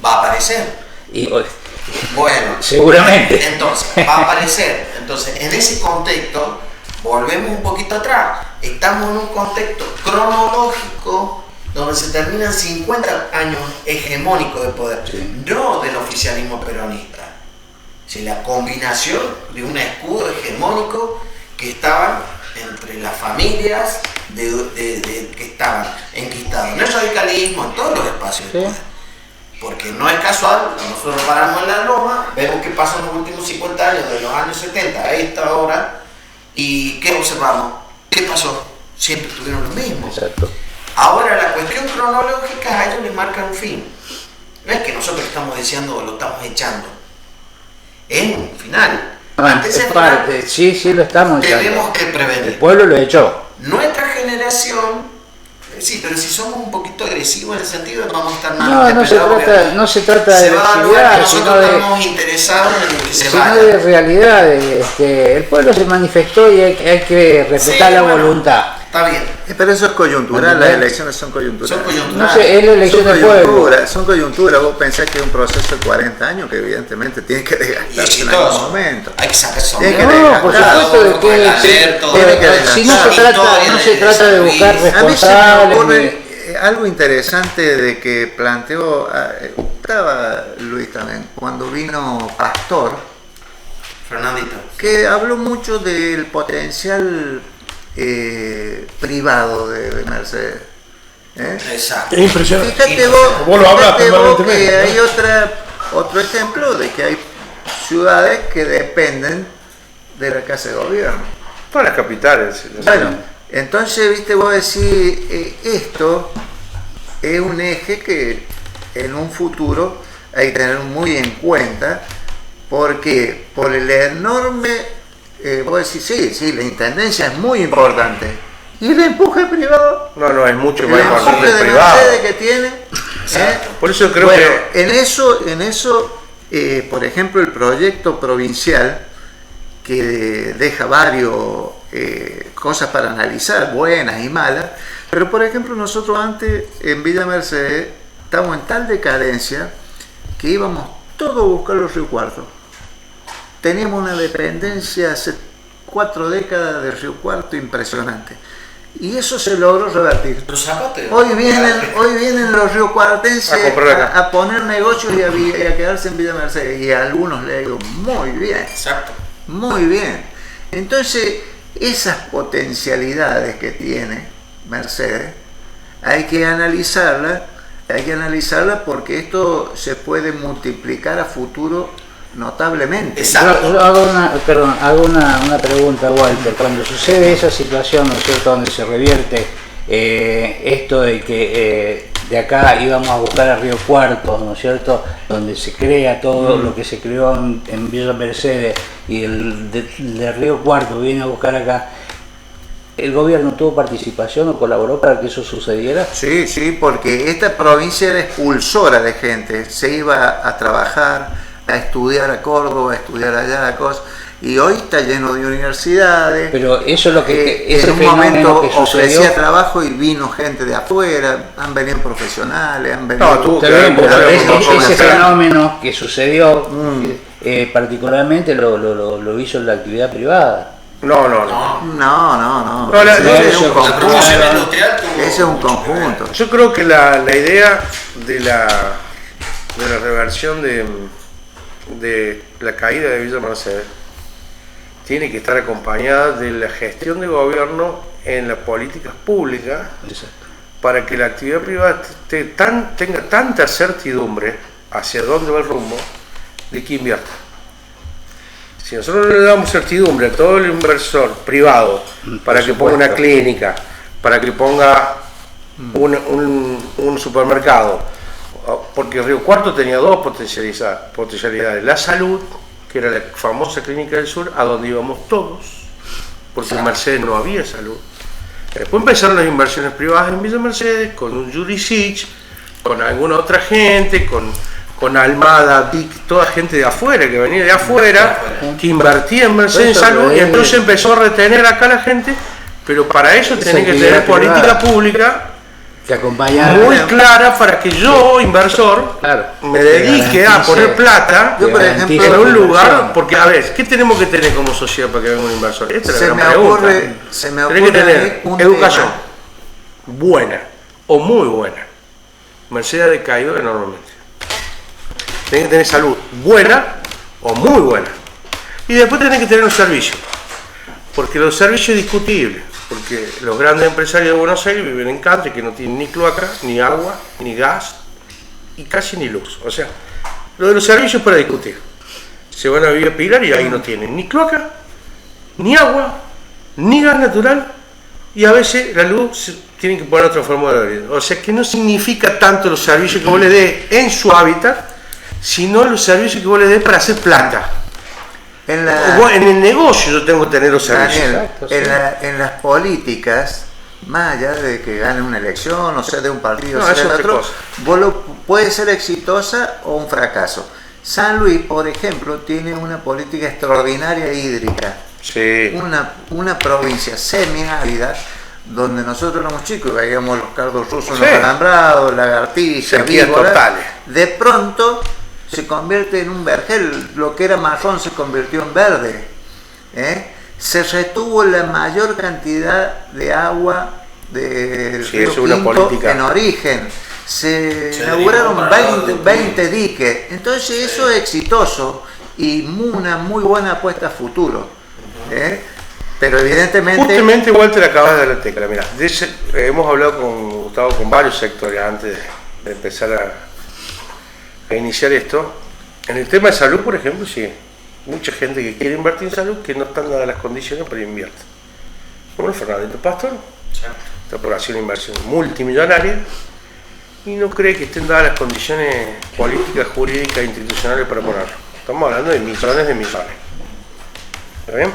Va a aparecer. Y, Bueno, seguramente. Entonces, va a aparecer. Entonces, en ese contexto, volvemos un poquito atrás. Estamos en un contexto cronológico donde se terminan 50 años hegemónicos de poder, Sí. no del oficialismo peronista. Si la combinación de un escudo hegemónico que estaban entre las familias que estaban enquistadas en el radicalismo, en todos los espacios de poder. Porque no es casual, nosotros paramos en la loma, vemos qué pasó en los últimos 50 años, de los años 70 a esta hora, y ¿qué observamos? ¿Qué pasó? Siempre tuvieron lo mismo. Exacto. Ahora la cuestión cronológica a ellos les marca un fin. No es que nosotros estamos deseando o lo estamos echando. Es un final. Antes Es parte, sí, lo estamos echando. tenemos que prevenir. El pueblo lo echó. Nuestra generación, sí, pero si somos un poquito agresivos en el sentido de vamos a estar más No se trata de se va a dar lugar que agresividad, sino nosotros de, estamos interesados en que se sino vaya. de realidad. El pueblo se manifestó y hay que respetar Sí, la bueno, voluntad. Está bien. Pero eso es coyuntural, las elecciones son coyunturales. Son coyunturales. No sé, es la elección del pueblo. Son coyunturas, vos pensás que es un proceso de 40 años que evidentemente tiene que Y desgastarse en algún exitoso. momento. Hay que sacar Tiene que sombrero. No, por desgastar. supuesto de que Tiene que si no desgastar. se trata de buscar A mí se me responsables. ocurre algo interesante de que planteó, estaba Luis también, cuando vino Pastor, Fernandito. que habló mucho del potencial privado de Mercedes. Exacto. Es impresionante. Fíjate Vos lo hablas fíjate vos que permanentemente, hay ¿no? otro ejemplo de que hay ciudades que dependen de la casa de gobierno. Todas las capitales. Bueno, entonces, viste, vos decís, esto es un eje que en un futuro hay que tener muy en cuenta, porque por el enorme, vos decís, sí, la intendencia es muy importante. ¿Y el empuje privado? No, es mucho El más importante empuje el de privado. Mercedes que tiene. Por eso creo Bueno, que en eso, por ejemplo, el proyecto provincial, que deja varios cosas para analizar, buenas y malas, pero por ejemplo nosotros antes en Villa Mercedes estábamos en tal decadencia que íbamos todos a buscar los Río Cuarto. Teníamos una dependencia hace 4 décadas de Río Cuarto impresionante. Y eso se logró revertir. Los zapatos. Hoy vienen los riocuartenses A comprar acá. a poner negocios y a quedarse en Villa Mercedes. Y a algunos le digo, muy bien, Exacto. muy bien. Entonces, esas potencialidades que tiene Mercedes, hay que analizarlas porque esto se puede multiplicar a futuro notablemente. Exacto. Yo hago una pregunta, Walter. Cuando sucede esa situación, ¿no es cierto?, donde se revierte esto de que de acá íbamos a buscar a Río Cuarto, ¿no es cierto?, donde se crea todo lo que se creó en Villa Mercedes, y el de Río Cuarto viene a buscar acá, ¿el gobierno tuvo participación o colaboró para que eso sucediera? Sí, porque esta provincia era expulsora de gente, se iba a trabajar, a estudiar a Córdoba, a estudiar allá a cosas, y hoy está lleno de universidades. Pero eso es lo que ese en un fenómeno momento que sucedió. ofrecía trabajo y vino gente de afuera, han venido profesionales, han venido... No, tuvo Está que bien, ver, pero porque ese no- fenómeno que sucedió particularmente lo hizo la actividad privada. No. No. No, Ese es un la conjunto. producción industrial tuvo- Ese es un conjunto. Yo creo que la idea de la reversión de la caída de Villa Mercedes tiene que estar acompañada de la gestión de gobierno en las políticas públicas para que la actividad privada tenga tanta certidumbre hacia dónde va el rumbo de que invierta. Si nosotros le damos certidumbre a todo el inversor privado para que ponga una clínica, para que ponga un supermercado, porque Río Cuarto tenía dos potencialidades: la salud, que era la famosa Clínica del Sur, a donde íbamos todos, porque en Mercedes no había salud. Después empezaron las inversiones privadas en Villa Mercedes, con un Jurisic, con alguna otra gente, con Almada, Vic, toda gente de afuera, que venía de afuera, que invertía en Mercedes en salud, y entonces empezó a retener acá a la gente, pero para eso tenía que tener política pública Que acompañaba. muy clara para que yo, inversor, Claro. me dedique a poner plata Yo, por ejemplo, en un lugar, inversión. porque a ver, ¿qué tenemos que tener como sociedad para que venga un inversor? Esta es Se la me gran pregunta. ocurre Tenés que tener ahí un educación tema. buena o muy buena. Mercedes ha decaído enormemente. Tenés que tener salud buena o muy buena. Y después tenés que tener un servicio, porque los servicios es discutible, porque los grandes empresarios de Buenos Aires viven en country que no tienen ni cloaca, ni agua, ni gas, y casi ni luz. O sea, lo de los servicios es para discutir. Se van a vivir a Pilar y ahí no tienen ni cloaca, ni agua, ni gas natural, y a veces la luz tienen que poner otra forma de vida. O sea que no significa tanto los servicios que vos le des en su hábitat, sino los servicios que vos le des para hacer plata. En el negocio yo tengo que tener los servicios. Daniel, en las políticas, más allá de que gane una elección, o sea, de un partido, no, o sea, es de otra otro, cosa. puede ser exitosa o un fracaso. San Luis, por ejemplo, tiene una política extraordinaria hídrica. Sí. Una provincia semiárida, donde nosotros éramos chicos veíamos los cardos rusos en Sí. los alambrados, lagartijas, Sequías víboras. totales. De pronto se convierte en un vergel, lo que era marrón se convirtió en verde. Se retuvo la mayor cantidad de agua del Sí, río es una Quinto política. en origen. Se Se inauguraron derivó para 20 diques. Entonces eso es exitoso y una muy buena apuesta a futuro. Pero evidentemente... Justamente, Walter, acabas de dar la tecla. Mirá, hemos hablado con Gustavo con varios sectores antes de empezar a iniciar esto. En el tema de salud, por ejemplo, sí. Mucha gente que quiere invertir en salud que no están dadas las condiciones para invertir. Como el Fernandito Pastor, está por hacer una inversión multimillonaria y no cree que estén dadas las condiciones políticas, jurídicas e institucionales para ponerlo. Estamos hablando de millones de millones. ¿Está bien?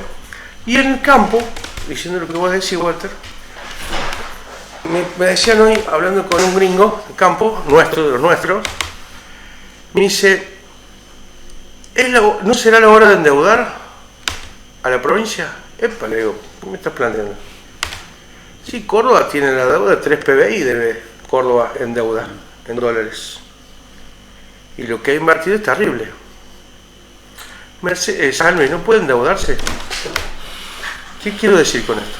Y en el campo, diciendo lo que vos decís, Walter, me decían hoy, hablando con un gringo de campo, nuestro, de los nuestros, me dice, ¿no será la hora de endeudar a la provincia? Epa, le digo, ¿qué me estás planteando? Sí, Córdoba tiene la deuda de 3 PBI, debe Córdoba en deuda, en dólares. Y lo que ha invertido es terrible. San Luis no puede endeudarse. ¿Qué quiero decir con esto?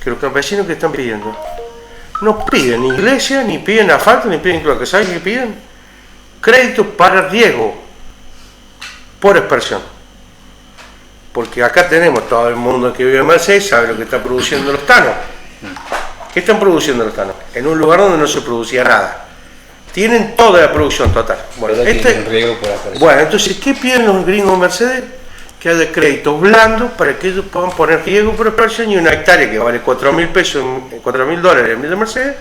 Que los campesinos que están pidiendo no piden iglesia, ni piden asfalto, ni piden cloaca. ¿Saben qué piden? Créditos para riego por expresión. Porque acá tenemos todo el mundo que vive en Mercedes, sabe lo que están produciendo los tanos. ¿Qué están produciendo los tanos? En un lugar donde no se producía nada. Tienen toda la producción total. Bueno, entonces, ¿qué piden los gringos en Mercedes? Que haya créditos blandos para que ellos puedan poner riego por expresión y una hectárea que vale 4.000 pesos, 4.000 dólares en Villa Mercedes,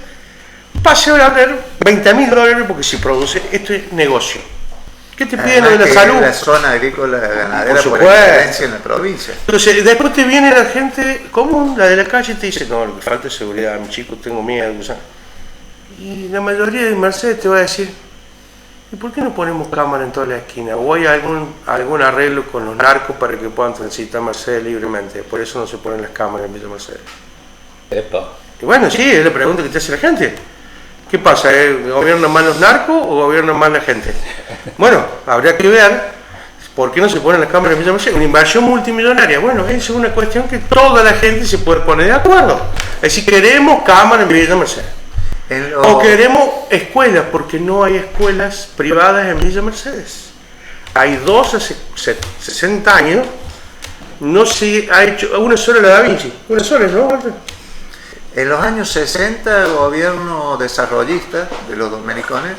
pase a valer 20.000 dólares porque si produce, esto es negocio. ¿Qué te piden lo de la salud? La zona agrícola ganadera por supuesto. excelencia en la provincia. Entonces, después te viene la gente común, la de la calle, y te dice, no, lo que falta es seguridad, mi chico, tengo miedo. O sea, y la mayoría de Mercedes te va a decir, ¿y por qué no ponemos cámara en toda la esquina? ¿O hay algún arreglo con los narcos para que puedan transitar Mercedes libremente? Por eso no se ponen las cámaras en Villa Mercedes. Epa. Y bueno, sí, es la pregunta que te hace la gente. ¿Qué pasa? ¿Gobiernan más los narcos o gobiernan más la gente? Bueno, habría que ver por qué no se ponen las cámaras en Villa Mercedes. Una inversión multimillonaria. Bueno, esa es una cuestión que toda la gente se puede poner de acuerdo. Es decir, queremos cámaras en Villa Mercedes. O queremos escuelas, porque no hay escuelas privadas en Villa Mercedes. Hay 2 hace 60 años, no se ha hecho, una sola la Da Vinci, una sola, ¿no? En los años 60 el gobierno desarrollista de los dominicones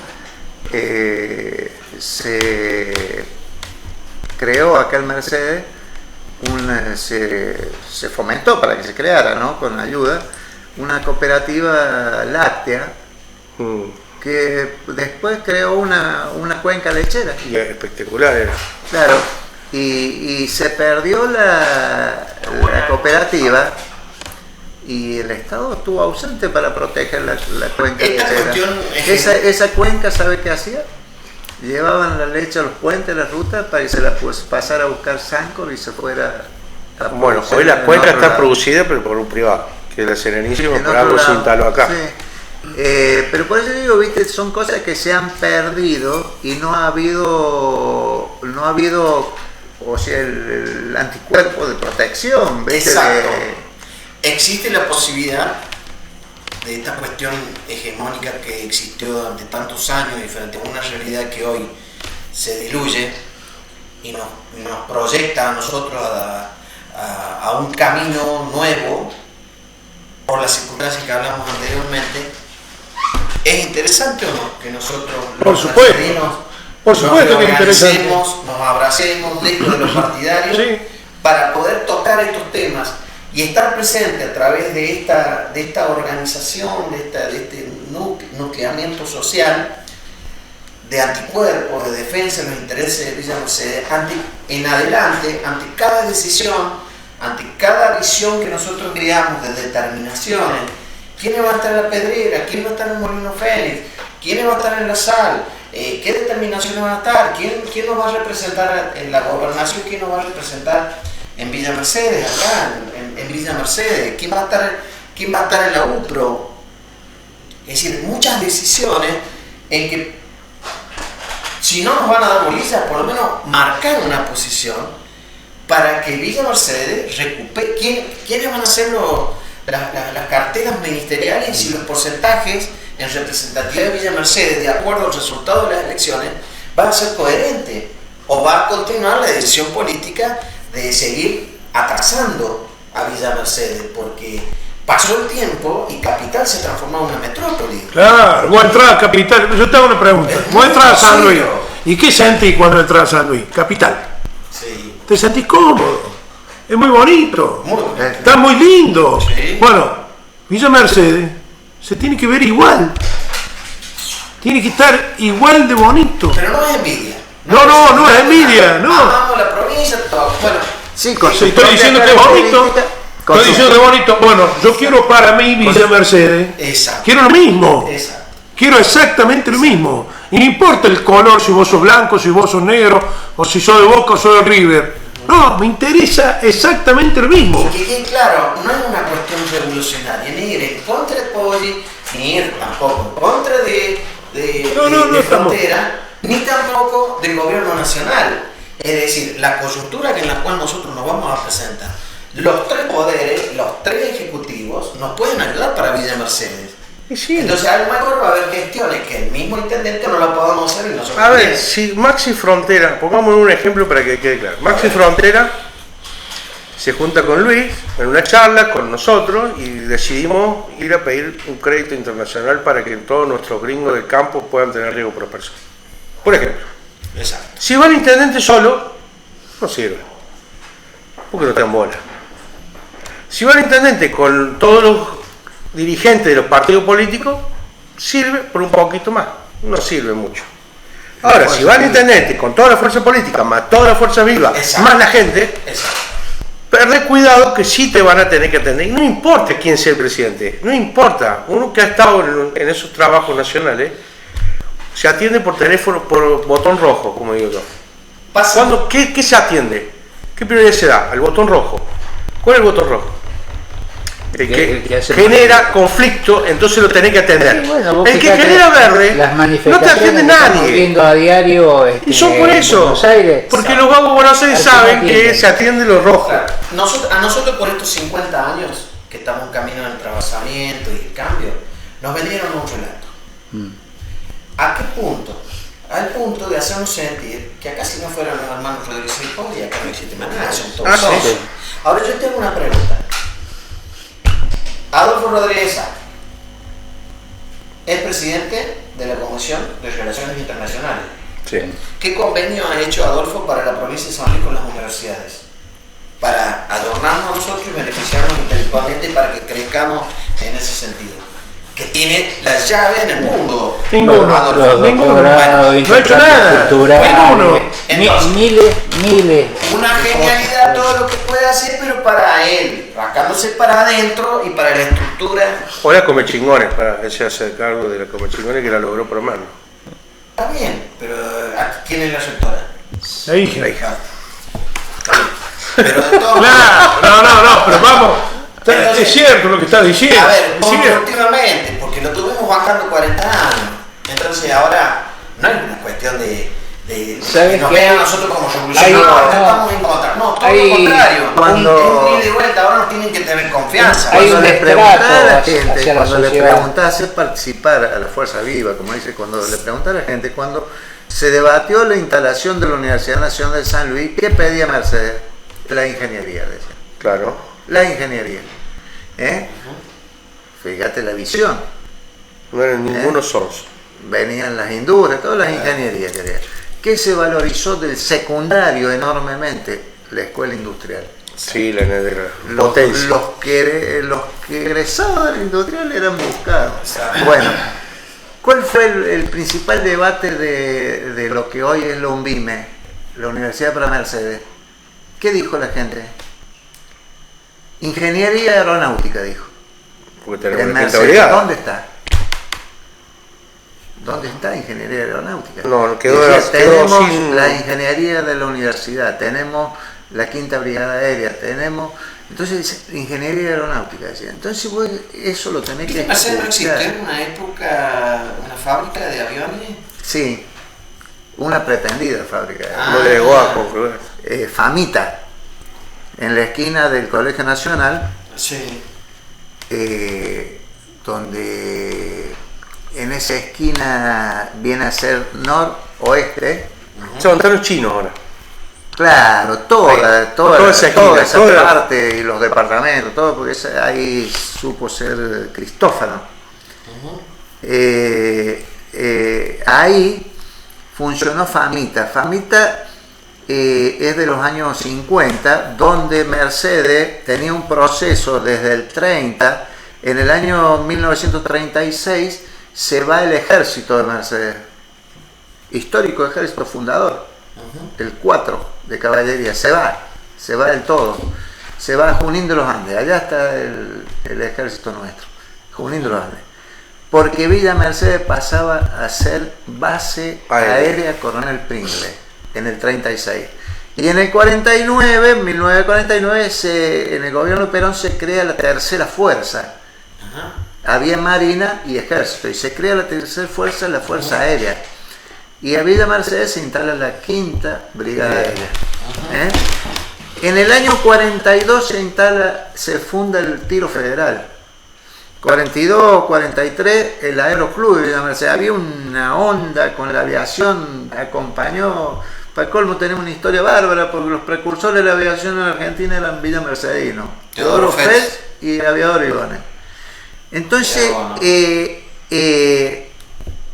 se creó acá en Mercedes, se fomentó para que se creara, ¿no? Con ayuda, una cooperativa láctea que después creó una cuenca lechera. Y espectacular era. Claro, y se perdió la cooperativa y el Estado estuvo ausente para proteger la cuenca lechera. Esa cuenca, ¿sabe qué hacía? Llevaban la leche a los puentes, a la ruta, para que se la pasara a buscar Sancor y se fuera a... Bueno, hoy la cuenca está producida pero por un privado, que es la Serenísima, por algo se instaló acá. Sí. Pero por eso digo, viste, son cosas que se han perdido y no ha habido, o sea, el anticuerpo de protección, ¿viste? Exacto. Existe la posibilidad de esta cuestión hegemónica que existió durante tantos años y frente a una realidad que hoy se diluye, y nos proyecta a nosotros a un camino nuevo por las circunstancias que hablamos anteriormente, ¿es interesante o no que nosotros Por los supuesto. argentinos Por supuesto que es interesante. nos abracemos dentro de los partidarios Sí. para poder tocar estos temas y estar presente a través de esta organización, de este nucleamiento social de anticuerpos, de defensa de los intereses de Villa Mercedes, en adelante, ante cada decisión, ante cada visión que nosotros creamos de determinaciones. ¿Quién va a estar en la Pedrera? ¿Quién va a estar en Molino Fénix? ¿Quién va a estar en La Sal? ¿Qué determinaciones van a estar? ¿Quién nos va a representar en la gobernación? ¿Quién nos va a representar en Villa Mercedes, acá, en Villa Mercedes? ¿Quién va a estar en la UPRO? Es decir, muchas decisiones en que, si no nos van a dar bolillas, por lo menos marcar una posición para que Villa Mercedes recupere. ¿Quiénes van a ser las carteras ministeriales y los porcentajes en representatividad de Villa Mercedes, de acuerdo al resultado de las elecciones, van a ser coherentes? ¿O va a continuar la decisión política de seguir atrasando a Villa Mercedes? Porque pasó el tiempo y Capital se transformó en una metrópoli. Claro, vos entras a Capital. Yo te hago una pregunta. Vos entras a San Luis. ¿Y qué sentís cuando entras a San Luis? Capital. Sí. Te sentís cómodo. Es muy bonito. Muy bonito. Está muy lindo. Sí. Bueno, Villa Mercedes se tiene que ver igual. Tiene que estar igual de bonito. Pero no es envidia. No es envidia, no. Amamos la provincia, todo. Bueno, Sí, con Sí, su estoy propia diciendo que es bonito. característica, con Estoy su- diciendo que es bonito. Bueno, yo quiero para mí Villa Mercedes. exacto. Quiero lo mismo. Exacto. Quiero exactamente lo mismo. Y no importa el color, si vos sos blanco, si vos sos negro, o si sos de Boca o sos de River. No, me interesa exactamente lo mismo. Y que quede claro, no es una cuestión revolucionaria, ni ir en contra de Poggi, ni ir tampoco en contra de Frontera, ni tampoco del gobierno nacional. Es decir, la coyuntura en la cual nosotros nos vamos a presentar, los tres poderes, los tres ejecutivos, nos pueden ayudar para Villa Mercedes. Y sí. Entonces a lo mejor va a haber gestiones que el mismo intendente no la podamos hacer y nosotros A ver, bien. si Maxi Frontera, pongamos un ejemplo para que quede claro. Maxi Frontera se junta con Luis en una charla con nosotros y decidimos ir a pedir un crédito internacional para que todos nuestros gringos del campo puedan tener riego por persona. Por ejemplo, Exacto. si va el intendente solo, no sirve, porque no te dan bola. Si va el intendente con todos los dirigentes de los partidos políticos, sirve por un poquito más, no sirve mucho. Ahora, si va el intendente con toda la fuerza política, más toda la fuerza viva, Exacto. más la gente, Exacto. perdé cuidado que sí te van a tener que atender. Y no importa quién sea el presidente, no importa. Uno que ha estado en esos trabajos nacionales, se atiende por teléfono, por botón rojo, como digo yo. Pasa. ¿Qué se atiende? ¿Qué prioridad se da? Al botón rojo. ¿Cuál es el botón rojo? El El que hace genera conflicto, entonces lo tenés que atender. Sí, bueno, vos El que fíjate, genera verde, las no te manifestaciones atiende que estamos nadie. viendo a diario Y son por en eso. Buenos Aires. Porque los vagos de Buenos Aires Al que no saben que atienden. se atiende lo rojo. Claro. A nosotros por estos 50 años que estamos en camino del trabajamiento y el cambio, nos vendieron un relato. ¿A qué punto? Al punto de hacernos sentir que acá si no fueran los hermanos Rodríguez y Poggi, acá no existe más nada, son todos Ah, sí. socios. Ahora yo tengo una pregunta. Adolfo Rodríguez Sá es presidente de la Comisión de Relaciones Internacionales. Sí. ¿Qué convenio ha hecho Adolfo para la provincia de San Luis con las universidades? Para adornarnos a nosotros y beneficiarnos intelectualmente para que crezcamos en ese sentido. Que tiene la llave en el mundo. Ninguno. Adolfo. Ninguno. Doctorado, No ha hecho nada. Ninguno. Miles. Una genialidad todo lo que puede hacer, pero para él, rascándose para adentro y para la estructura. O la Come Chingones, para que se hace cargo de la Come Chingones que la logró por mano. Está bien, pero ¿quién es la rectora? La hija. La hija. Está bien. Pero de todo Claro, no, pero vamos. Entonces, Es cierto lo que estás diciendo. a ver, Es cierto. constructivamente, porque lo tuvimos bancando 40 años. Entonces ahora no es una cuestión de ¿Sabes que nos qué? vean a nosotros como Ahí, revolucionarios, no. estamos en contra. No, todo Ahí, lo contrario. cuando- Es un ida y vuelta, ahora nos tienen que tener confianza. Hay Cuando un le destrato preguntás a la hacia gente, la cuando le sociedad. preguntás, hacer participar a la fuerza viva, como dice, cuando le preguntás a la gente, cuando se debatió la instalación de la Universidad Nacional de San Luis, ¿qué pedía Mercedes? La ingeniería, decía. Claro. La ingeniería. Fíjate la visión. No eran ninguno sonso. Venían las industrias, todas las ingenierías querían. ¿Qué se valorizó del secundario enormemente? La escuela industrial. Sí, la negra. Los Potencia. que egresados de la industrial eran buscados. Bueno, ¿cuál fue el principal debate de lo que hoy es la UNVIME, la Universidad para Mercedes? ¿Qué dijo la gente? Ingeniería aeronáutica, dijo. Porque En tenemos la quinta Mercedes, brigada. ¿dónde está? ¿Dónde está ingeniería aeronáutica? No, quedó tenemos sin- la ingeniería de la universidad, tenemos la quinta brigada aérea, tenemos... Entonces dice, ingeniería aeronáutica, decía. Entonces vos eso lo tenés que ¿En Mercedes no escuchar. existió en una época una fábrica de aviones? Sí, una pretendida fábrica. No llegó a concluir. Famita, en la esquina del Colegio Nacional, Sí. donde en esa esquina viene a ser noroeste. Se montaron chinos ahora. Claro, toda toda esa esquina, esa toda- parte y los departamentos, todo, porque ahí supo ser Cristófano. Ahí funcionó Famita. Famita es de los años 50, donde Mercedes tenía un proceso desde el 30. En el año 1936 se va el ejército de Mercedes, histórico ejército fundador, el 4 de caballería, se va del todo, se va a Junín de los Andes, allá está el ejército nuestro, Junín de los Andes, porque Villa Mercedes pasaba a ser base aérea Coronel Pringle en el 36. Y en el 49, 1949, en el gobierno de Perón se crea la tercera fuerza. Había marina y ejército, y se crea la tercera fuerza, la fuerza aérea. Y a Villa Mercedes se instala la quinta brigada aérea. En el año 42 se funda el Tiro Federal. 42, 43, el Aeroclub de Villa Mercedes. Había una onda con la aviación, acompañó. Para colmo tenemos una historia bárbara, porque los precursores de la aviación en Argentina eran Villa Mercedinos, Teodoro Fels y Aviador Igones. Entonces,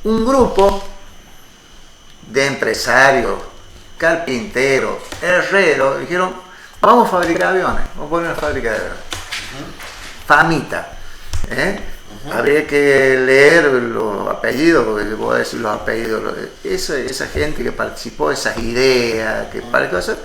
un grupo de empresarios, carpinteros, herreros, dijeron, vamos a fabricar aviones, vamos a poner una fábrica de aviones. Famita. Habría que leer los apellidos, porque te puedo decir los apellidos. Esa gente que participó, esas ideas, que para cosas,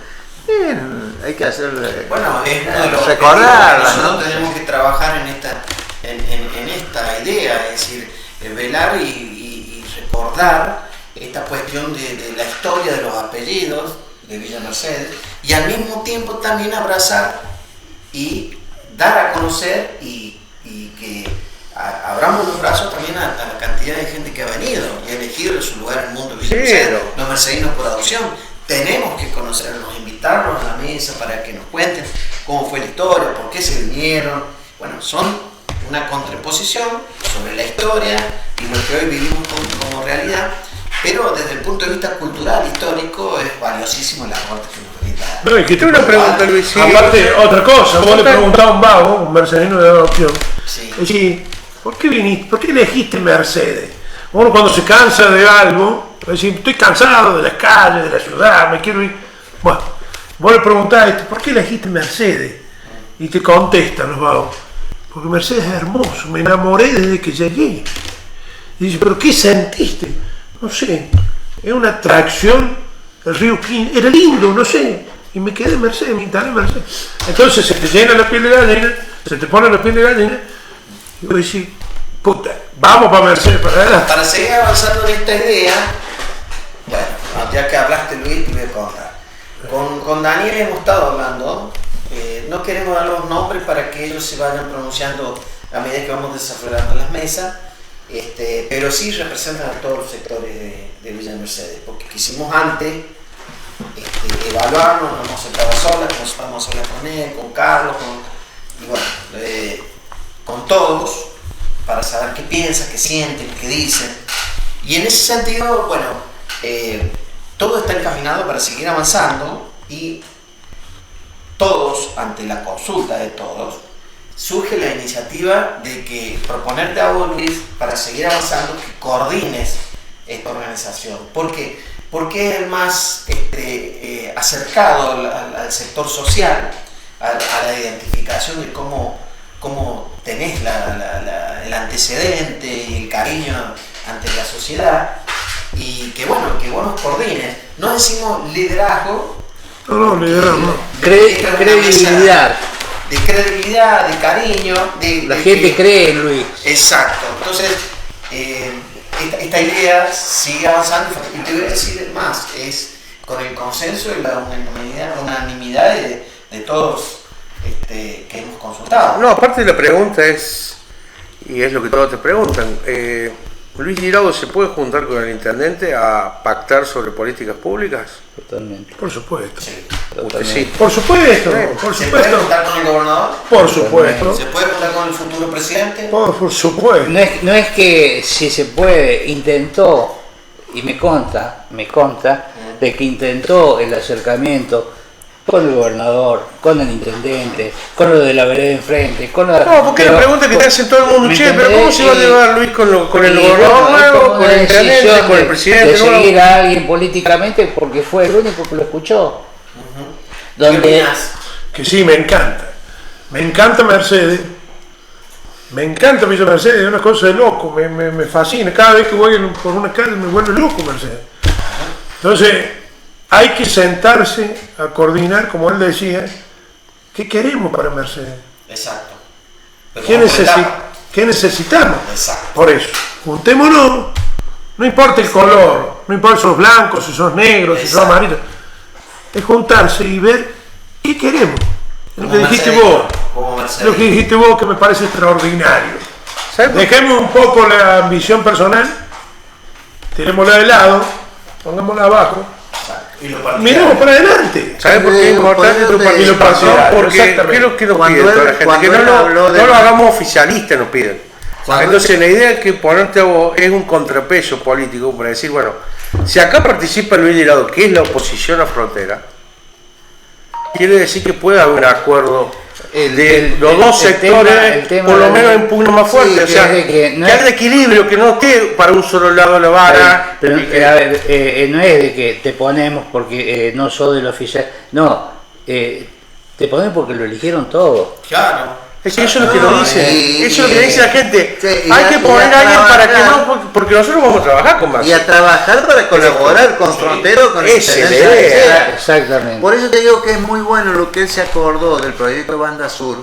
hay que hacer. Bueno, es uno de los recordarlas, objetivos que nosotros ¿no? tenemos que trabajar en esta idea, es decir, velar y recordar esta cuestión de la historia de los apellidos de Villa Mercedes, y al mismo tiempo también abrazar y dar a conocer y que abramos los brazos también a la cantidad de gente que ha venido y ha elegido su lugar en el mundo de Villa Mercedes, los mercedinos por adopción. Tenemos que conocerlos, invitarlos a la mesa para que nos cuenten cómo fue la historia, por qué se vinieron. Bueno, son una contraposición sobre la historia y lo que hoy vivimos como realidad, pero desde el punto de vista cultural, histórico, es valiosísimo el aporte que nos brinda. No, y que Tengo una pregunta, Luis. Sí. Aparte, otra cosa, vos le preguntás a un vago, un mercedino de adopción, Sí. decís, ¿por qué viniste? ¿Por qué elegiste Mercedes? Uno cuando se cansa de algo, decís, estoy cansado de las calles, de la ciudad, me quiero ir. Bueno, vos le preguntás, ¿por qué elegiste Mercedes? Y te contestan los vagos, porque Mercedes es hermoso, me enamoré desde que llegué. Y dice, ¿pero qué sentiste? No sé, es una atracción, el río Quín, era lindo, no sé, y me quedé en Mercedes, me instalé en Mercedes. Entonces se te llena la piel de gallina, se te pone la piel de gallina, y vos decís, puta, vamos para Mercedes, para allá. Para seguir avanzando en esta idea, bueno, ya que hablaste, Luis, te voy a contar. Con Daniel hemos estado hablando, no queremos dar los nombres para que ellos se vayan pronunciando a medida que vamos desarrollando las mesas, pero sí representan a todos los sectores de de Villa Mercedes, porque quisimos antes evaluarnos, nos hemos sentado solas, nos estamos solas con él, con Carlos, y bueno, con todos, para saber qué piensan, qué sienten, qué dicen. Y en ese sentido, bueno, todo está encaminado para seguir avanzando y todos, ante la consulta de todos, surge la iniciativa de que proponerte a vos, Luis, para seguir avanzando, que coordines esta organización. ¿Por qué? Porque es el más acercado al sector social, a la identificación de cómo tenés el antecedente y el cariño ante la sociedad, y que bueno, que vos nos coordines. No decimos liderazgo. No, liderazgo. Credibilidad. De credibilidad, de cariño. La gente cree en Luis. Exacto. Entonces, esta idea sigue avanzando, y te voy a decir más, es con el consenso y la unanimidad de todos que hemos consultado. No, aparte de la pregunta es, y es lo que todos te preguntan, ¿Luis Guirao se puede juntar con el intendente a pactar sobre políticas públicas? Totalmente. Por supuesto. Sí. Sí. Por supuesto. Por ¿Se puede supuesto. juntar con el gobernador? Por supuesto. ¿Se puede juntar con el futuro presidente? Por supuesto. No es que si se puede, intentó, y me consta de que intentó el acercamiento con el gobernador, con el intendente, con lo de la vereda enfrente, con la... No, porque la pregunta que te hacen todo el mundo, che, pero ¿cómo se va a llevar Luis con el gobernador nuevo, con el intendente, con el presidente de nuevo? seguir a alguien políticamente porque fue el único que lo escuchó. ¿Qué Donde opinás? Que sí, me encanta. Me encanta Mercedes. Me encanta Villa Mercedes, es una cosa de loco, me fascina. Cada vez que voy por una calle me vuelve loco Mercedes. Entonces, hay que sentarse a coordinar, como él decía, ¿qué queremos para Mercedes? Exacto. Pero ¿Qué, vamos a etapa. ¿Qué necesitamos? Exacto. Por eso, juntémonos, no importa el color, no importa si sos blanco, si sos negro, si sos Exacto. amarillo, es juntarse y ver qué queremos. Lo Como que dijiste Mercedes, vos, como Mercedes. lo que dijiste vos que me parece extraordinario. ¿Sabes por qué? Dejemos un poco la ambición personal, tirémosla de lado, pongámosla abajo, Y lo partidario. miremos para adelante. ¿Sabes por qué es importante tu participación? Porque Exactamente. ¿qué nos Cuando piden él- toda la gente? cuando Que él habló no de- lo hagamos oficialista, nos piden. Cuando- Entonces la idea es que ponerte a vos es un contrapeso político para decir, bueno, si acá participa Luis Guirao, que es la oposición a Frontera, quiere decir que puede haber un acuerdo de los dos sectores, el tema por lo de- menos en pugno más fuerte, Sí, o sea, que es de que no que es- haya equilibrio, que no esté para un solo lado de la vara. Pero, y que- a ver, no es de que te ponemos porque no sos del oficial, no, te ponemos porque lo eligieron todos. Claro. Es que eso es lo que nos dice, y- eso es lo que dice la gente. sí, y Hay a- que y poner a a alguien para que trabajar. no, porque nosotros vamos a trabajar con más. Y a trabajar para colaborar con Sí, Frontero, con el esa es la intendente de idea. Mercedes. Exactamente. Por eso te digo que es muy bueno lo que él se acordó del proyecto Banda Sur,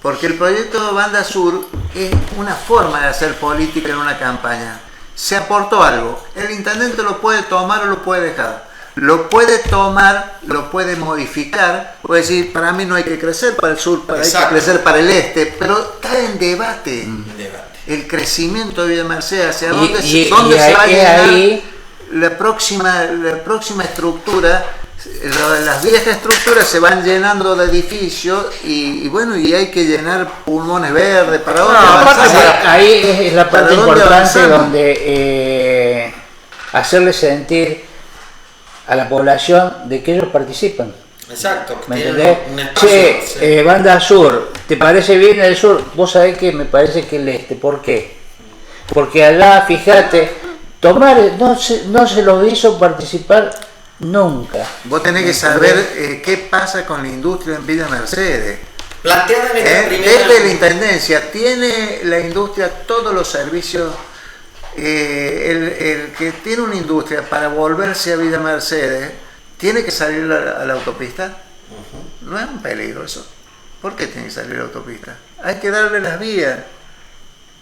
porque el proyecto Banda Sur es una forma de hacer política en una campaña. Se aportó algo, el intendente lo puede tomar o lo puede dejar. Lo puede tomar, lo puede modificar, puede decir, para mí no hay que crecer para el sur, hay que Exacto. crecer para el este, pero está en debate. Debate. El crecimiento de Villa Mercedes, hacia Y- dónde, y- dónde y se va a ahí- llenar ahí- la próxima estructura. Las viejas estructuras se van llenando de edificios y bueno, y hay que llenar pulmones verdes. ¿Para dónde aparte avanzamos? Ahí es la ¿Para parte dónde importante avanzamos? donde hacerle sentir a la población de que ellos participan. Exacto. que ¿Me tienen entendés? un espacio, Che, sí. Banda Sur, ¿te parece bien el sur? Vos sabés que me parece que el este. ¿Por qué? Porque allá, fíjate, tomar no se los hizo participar nunca. Vos tenés que saber qué pasa con la industria en Villa Mercedes. Planteada en esta primera. Desde la intendencia, tiene la industria todos los servicios. El que tiene una industria para volverse a Villa Mercedes, tiene que salir a la autopista. No es un peligro eso. ¿Por qué tiene que salir a la autopista? Hay que darle las vías.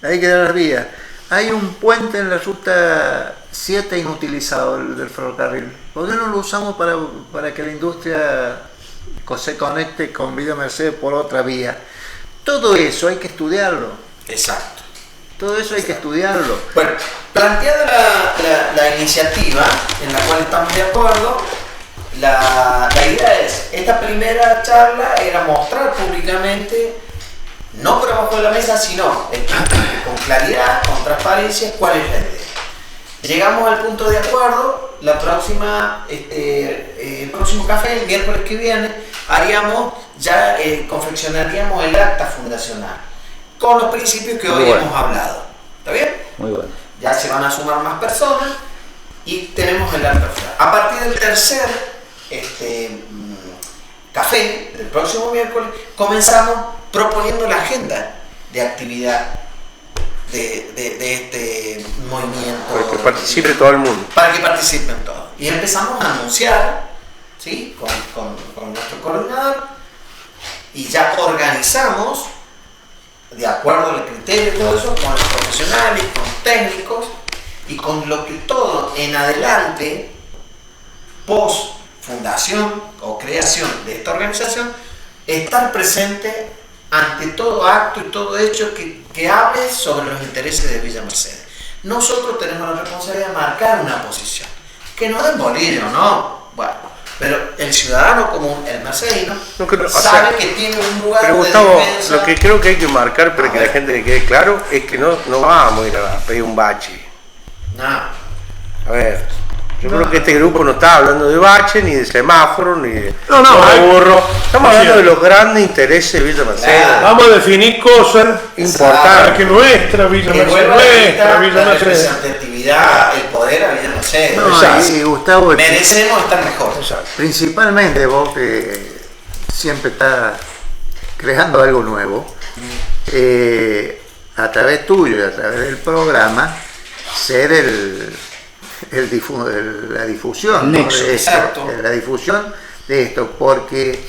Hay que dar las vías. Hay un puente en la ruta 7 inutilizado, el del ferrocarril. ¿Por qué no lo usamos para que la industria se conecte con Villa Mercedes por otra vía? Todo eso hay que estudiarlo. Exacto. todo eso hay que estudiarlo. Bueno, planteada la iniciativa en la cual estamos de acuerdo, la idea es, esta primera charla era mostrar públicamente, no por abajo de la mesa, sino con claridad, con transparencia, cuál es la idea. Llegamos al punto de acuerdo, el próximo café, el miércoles que viene, confeccionaríamos el acta fundacional, con los principios que hoy hemos hablado. ¿Está bien? Muy bueno. Ya se van a sumar más personas y tenemos el acta fundacional. A partir del tercer café, del próximo miércoles, comenzamos proponiendo la agenda de actividad de este movimiento. Para que participe todo el mundo. Para que participen todos. Y empezamos a anunciar, ¿sí? con nuestro coordinador, y ya organizamos, de acuerdo al criterio y todo eso, con los profesionales, con técnicos, y con lo que todo en adelante, post fundación o creación de esta organización, estar presente ante todo acto y todo hecho que hable sobre los intereses de Villa Mercedes. Nosotros tenemos la responsabilidad de marcar una posición, que no den bolillo, ¿no? Bueno, pero el ciudadano común, el mercedino, sabe que tiene un lugar pero de Gustavo, defensa. lo que creo que hay que marcar para que la gente le quede claro es que no vamos a ir a pedir un bache. No. A ver, yo creo que este grupo no está hablando de bache, ni de semáforo, ni de burro. Estamos hablando de los grandes intereses de Villa Mercedes. Vamos a definir cosas Importante. que nuestra Villa Que vuelva a Mercedes, quitar Villa la Mercedes. representatividad, el poder a Villa Mercedes. No, y Gustavo, Merecemos estar mejor. principalmente vos que siempre estás creando algo nuevo, a través tuyo y a través del programa, ser la difusión, Nexo, ¿no? de esto, exacto. la difusión de esto, porque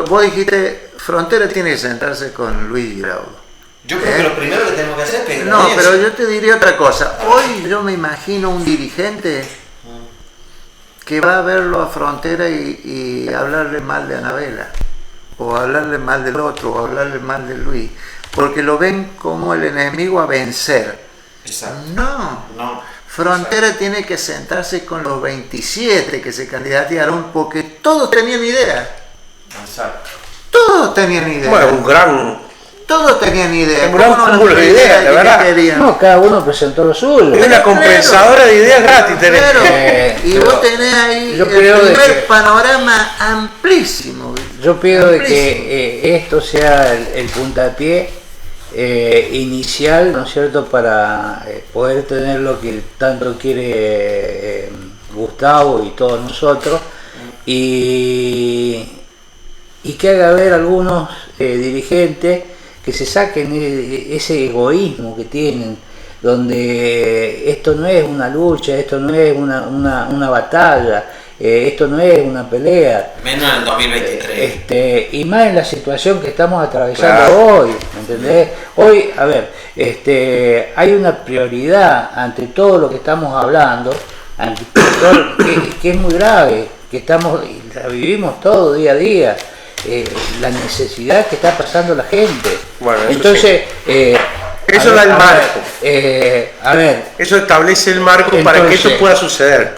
vos dijiste, Frontera tiene que sentarse con Luis Giraudo. Yo creo que lo primero que tenemos que hacer es pedir No, audiencia. pero yo te diría otra cosa. Hoy yo me imagino un dirigente que va a verlo a Frontera y hablarle mal de Anabela, o hablarle mal del otro, o hablarle mal de Luis, porque lo ven como el enemigo a vencer. Exacto. No. Frontera tiene que sentarse con los 27 que se candidatearon, porque todos tenían idea. Exacto. Todos tenían idea. Bueno, Todos tenían idea. un gran ¿Cómo no cúmulo de tenían ideas, idea de qué verdad. querían? No, cada uno presentó lo suyo. es una compensadora de ideas gratis. Tenés. Claro, y pero vos tenés ahí yo el creo de primer que- panorama amplísimo. Yo pido de Amplísimo. que esto sea el puntapié inicial, ¿no es cierto?, para poder tener lo que tanto quiere Gustavo y todos nosotros, y que haga ver algunos dirigentes que se saquen ese egoísmo que tienen, donde esto no es una lucha, esto no es una batalla, esto no es una pelea. Menos en el 2023. Y más en la situación que estamos atravesando Claro. hoy, ¿me entendés? Hoy, a ver, hay una prioridad ante todo lo que estamos hablando, ante todo, que es muy grave, que la vivimos todo día a día, la necesidad que está pasando la gente. Bueno, eso entonces, Eso da el marco. A ver, Eso establece el marco para que Entonces, eso pueda suceder.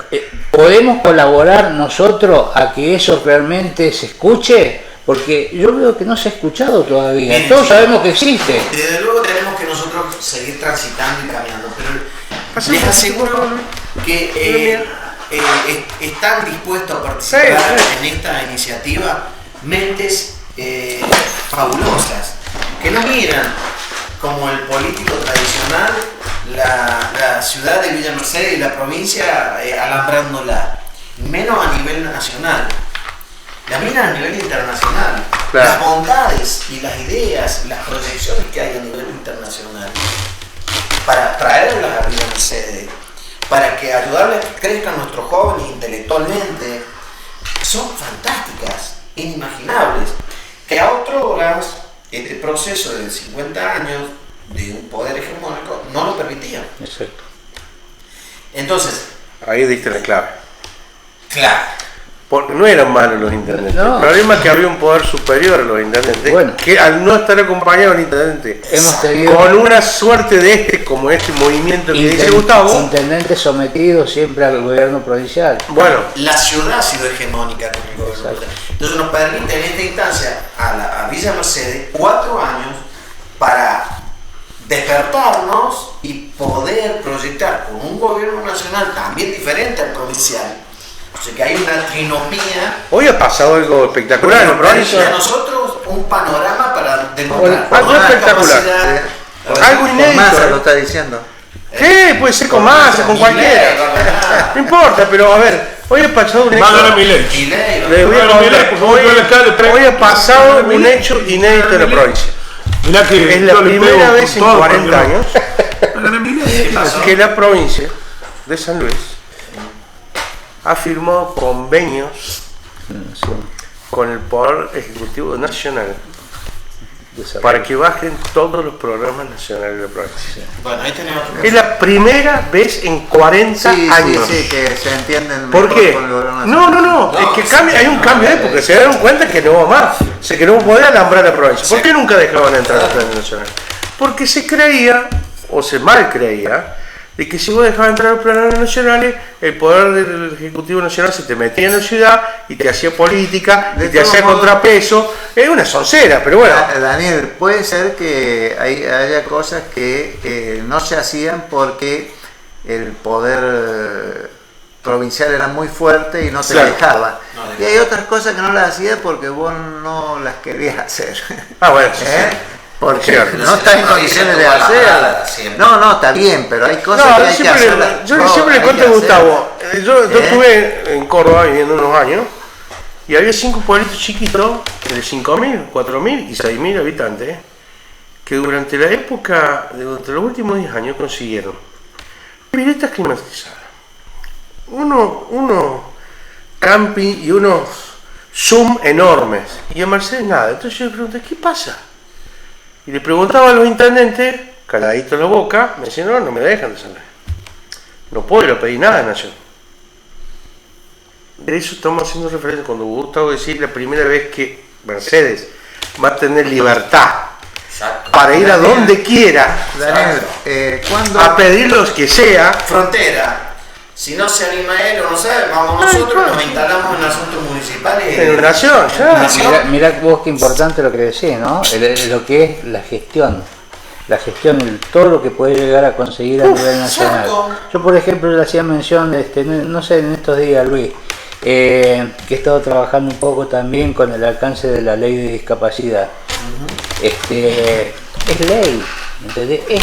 ¿podemos colaborar nosotros a que eso realmente se escuche? Porque yo veo que no se ha escuchado todavía. Bien, Todos sí. sabemos que existe. Desde luego tenemos que nosotros seguir transitando y caminando, pero les aseguro que están dispuestos a participar en esta iniciativa mentes fabulosas, que no miran como el político tradicional la ciudad de Villa Mercedes y la provincia alambrándola, menos a nivel nacional, la miran a nivel internacional. Claro. Las bondades y las ideas y las proyecciones que hay a nivel internacional para traerlas a Villa Mercedes, para que ayudarles a que crezcan nuestros jóvenes intelectualmente, son fantásticas, inimaginables, que a otras este proceso de 50 años de un poder hegemónico no lo permitía. Exacto. Entonces, Ahí diste la clave. claro, Porque no eran malos los intendentes. No. El problema es que había un poder superior a los intendentes, Bueno. que al no estar acompañado del intendente, Hemos tenido con una suerte de como este movimiento que dice Gustavo, intendentes sometidos siempre al gobierno provincial. bueno, La ciudad ha sido hegemónica con el gobierno. Exacto. Entonces nos permite en esta instancia a Villa Mercedes 4 años para despertarnos y poder proyectar con un gobierno nacional también diferente al provincial. O sea que hay una trinomía. hoy ha pasado algo espectacular en la A provincia. nosotros un panorama para demostrar Algo nuestra espectacular. capacidad. Algo Con inédito. Massa lo está diciendo. ¿Qué? Puede ser con Massa, con cualquiera. No importa, pero a ver, hoy ha pasado un Va a ganar hecho. Milei. Y ley, Le voy a Bueno, contar, Milei, por favor, yo le alcalde, tres. hoy ha pasado un Milei. hecho inédito en la provincia. Mirá que Es la yo le primera pego vez con en todo 40 para que no- años Va a ganar Milei. ¿Qué pasó? que la provincia de San Luis ha firmado convenios con el Poder Ejecutivo Nacional para que bajen todos los programas nacionales de la provincia. Bueno, ahí tenemos. Es la primera vez en 40 Sí, años. sí, sí, que se entienden ¿Por mejor qué? con el gobierno No, nacional. es que hay un cambio de época. Se dieron cuenta que no va más. Que no podía alambrar la provincia. ¿Por qué nunca dejaban entrar al plan nacional? Porque se creía, o se mal creía, de que si vos dejabas entrar a los planes nacionales, el poder del Ejecutivo Nacional se te metía en la ciudad y te hacía política, De y te todos hacía modos- contrapeso. Es una soncera, pero bueno. Daniel, puede ser que haya cosas que no se hacían porque el poder provincial era muy fuerte y no te Claro. dejaba. No, Y hay otras cosas que no las hacías porque vos no las querías hacer. Ah, bueno, sí, ¿Eh? sí. Porque Cierto. no estás en condiciones de hacerlas. No, está bien, pero hay cosas que No, hay que hacerlas. yo siempre le cuento a Gustavo, yo estuve en Córdoba viviendo unos años y había 5 pueblitos chiquitos de 5.000, 4.000 y 6.000 habitantes que durante la época, durante los últimos 10 años consiguieron piletas climatizadas, unos camping y unos Zoom enormes y en Mercedes nada. Entonces yo le pregunté, ¿qué pasa? Y le preguntaba a los intendentes, caladito en la boca, me decían, no me dejan de salir. No puedo ir a pedir nada de Nación. De eso estamos haciendo referencia cuando Gustavo decía la primera vez que Mercedes va a tener libertad Exacto. para ir a donde quiera, Daniel, ¿cuándo? a pedir los que sea. Frontera. Si no se anima él o no sabe, vamos nosotros, nos instalamos en asuntos municipales. En Nación, ya. Mirá vos qué importante lo que decís, ¿no? Lo que es la gestión, todo lo que puede llegar a conseguir a nivel nacional. exacto. Yo, por ejemplo, le hacía mención, no sé, en estos días, Luis, que he estado trabajando un poco también con el alcance de la ley de discapacidad. Es ley, ¿entendés? Es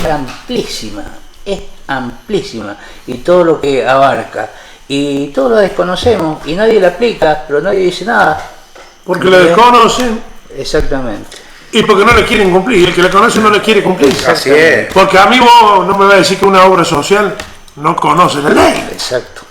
amplísima y todo lo que abarca. Y todos lo desconocemos y nadie la aplica, pero nadie dice nada. Porque la desconocen Exactamente. y porque no le quieren cumplir. Y el que la conoce no le quiere cumplir. Así es. Porque a mí vos no me vas a decir que una obra social no conoce la ley. Exacto.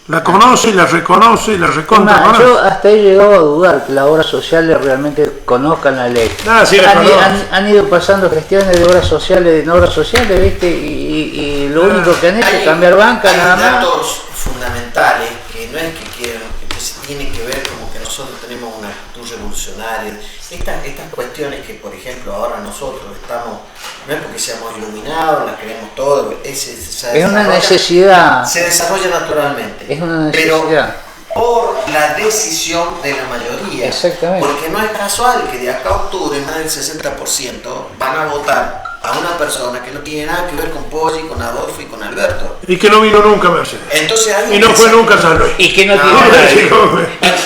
La conoce, la reconoce y la Es recontra más, conoce. yo hasta he llegado a dudar que las obras sociales realmente conozcan la ley. Sí la conoce. Han ido pasando gestiones de obras sociales, en obras sociales, ¿viste? Y lo único que han hecho es cambiar banca hay nada más. datos fundamentales que no es que quieran, que se tienen que ver como que nosotros tenemos una actitud revolucionaria. Estas cuestiones que, por ejemplo, ahora nosotros estamos, no es porque seamos iluminados, las queremos todo, Es una necesidad. Se desarrolla naturalmente. Es una necesidad. Pero por la decisión de la mayoría. Exactamente. Porque no es casual que de acá a octubre más del 60% van a votar a una persona que no tiene nada que ver con Poggi, con Adolfo y con Alberto. Y que no vino nunca Mercedes. Entonces hay Y no fue nunca a San Luis. Y que no No, tiene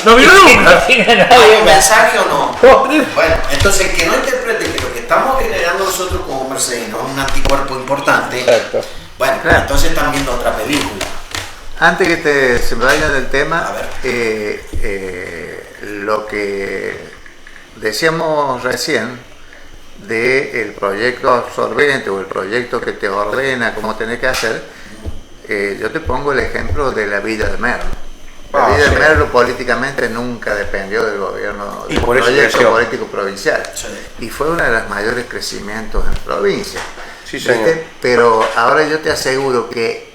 No vino nunca. ¿Hay un mensaje o no? Oh, Bueno, entonces el que no interprete que lo que estamos generando nosotros como mercedinos es un anticuerpo importante, Exacto. bueno, Claro. entonces están viendo otra película. Antes que se me vaya del tema, A ver. lo que decíamos recién del proyecto absorbente o el proyecto que te ordena cómo tenés que hacer, yo te pongo el ejemplo de la Villa de Merlo. La Villa de Sí. Merlo políticamente nunca dependió del gobierno, Y del por eso proyecto creció. político provincial. Sí. Y fue uno de los mayores crecimientos en la provincia. Sí, ¿Viste? señor. Pero ahora yo te aseguro que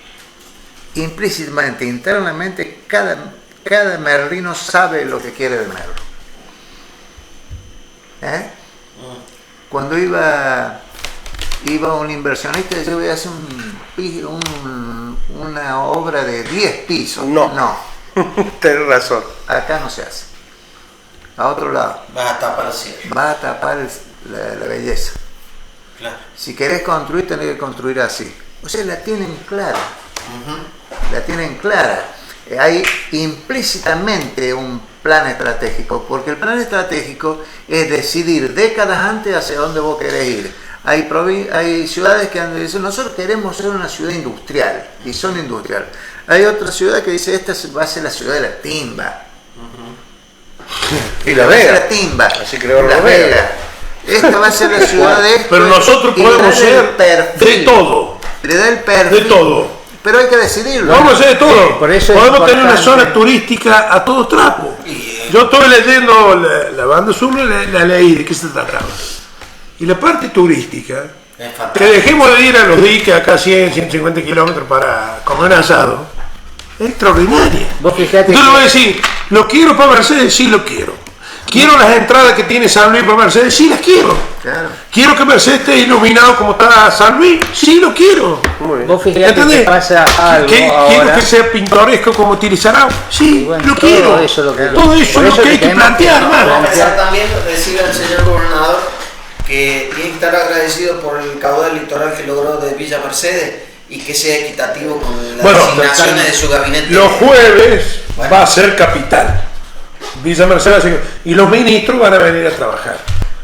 implícitamente, internamente, cada merlino sabe lo que quiere de merlo. Cuando iba un inversionista y decía, voy a hacer una obra de 10 pisos. No. Tenés razón. Acá no se hace. A otro lado. Vas a tapar el cielo. Va a tapar la belleza. Claro. Si querés construir, tenés que construir así. O sea, la tienen clara. La tienen clara. Hay implícitamente un plan estratégico, porque el plan estratégico es decidir décadas antes hacia dónde vos querés ir. Hay ciudades que dicen, nosotros queremos ser una ciudad industrial, y son industrial. Hay otra ciudad que dice, esta va a ser la ciudad de la timba. Y La Vega. La timba. Así creó La La Vega. Esta va a ser la ciudad de esto. Pero nosotros y podemos darle el ser perfil. de todo. Le da el perfil. De todo. Pero hay que decidirlo. Vamos a hacer de todo. por eso es Podemos tener una importante. zona turística a todos trapos. Yo estoy leyendo la banda sonora, la leí, ¿de qué se trataba? Y la parte turística, Es que fantástico. dejemos de ir a los diques acá 100, 150 kilómetros para comer un asado, es extraordinaria. Vos fijate Entonces que- voy a decir, ¿lo quiero para Mercedes? Sí, lo quiero. ¿Quiero las entradas que tiene San Luis para Mercedes? Sí, las quiero. Claro. ¿Quiero que Mercedes esté iluminado como está San Luis? Sí, lo quiero. Muy bien. Vos fijate ¿Entendés? que pasa algo ¿Quiero ahora. que sea pintoresco como Tirizarao? Sí, Y bueno, lo todo quiero. eso lo que- Todo eso por es eso lo que que hay que tenemos plantear, que- hermano. Vamos a empezar también a decirle al señor gobernador que tiene que estar agradecido por el caudal electoral que logró de Villa Mercedes y que sea equitativo con las Bueno, designaciones de su gabinete. Los jueves Bueno. va a ser capital. Villa Mercedes. Y los ministros van a venir a trabajar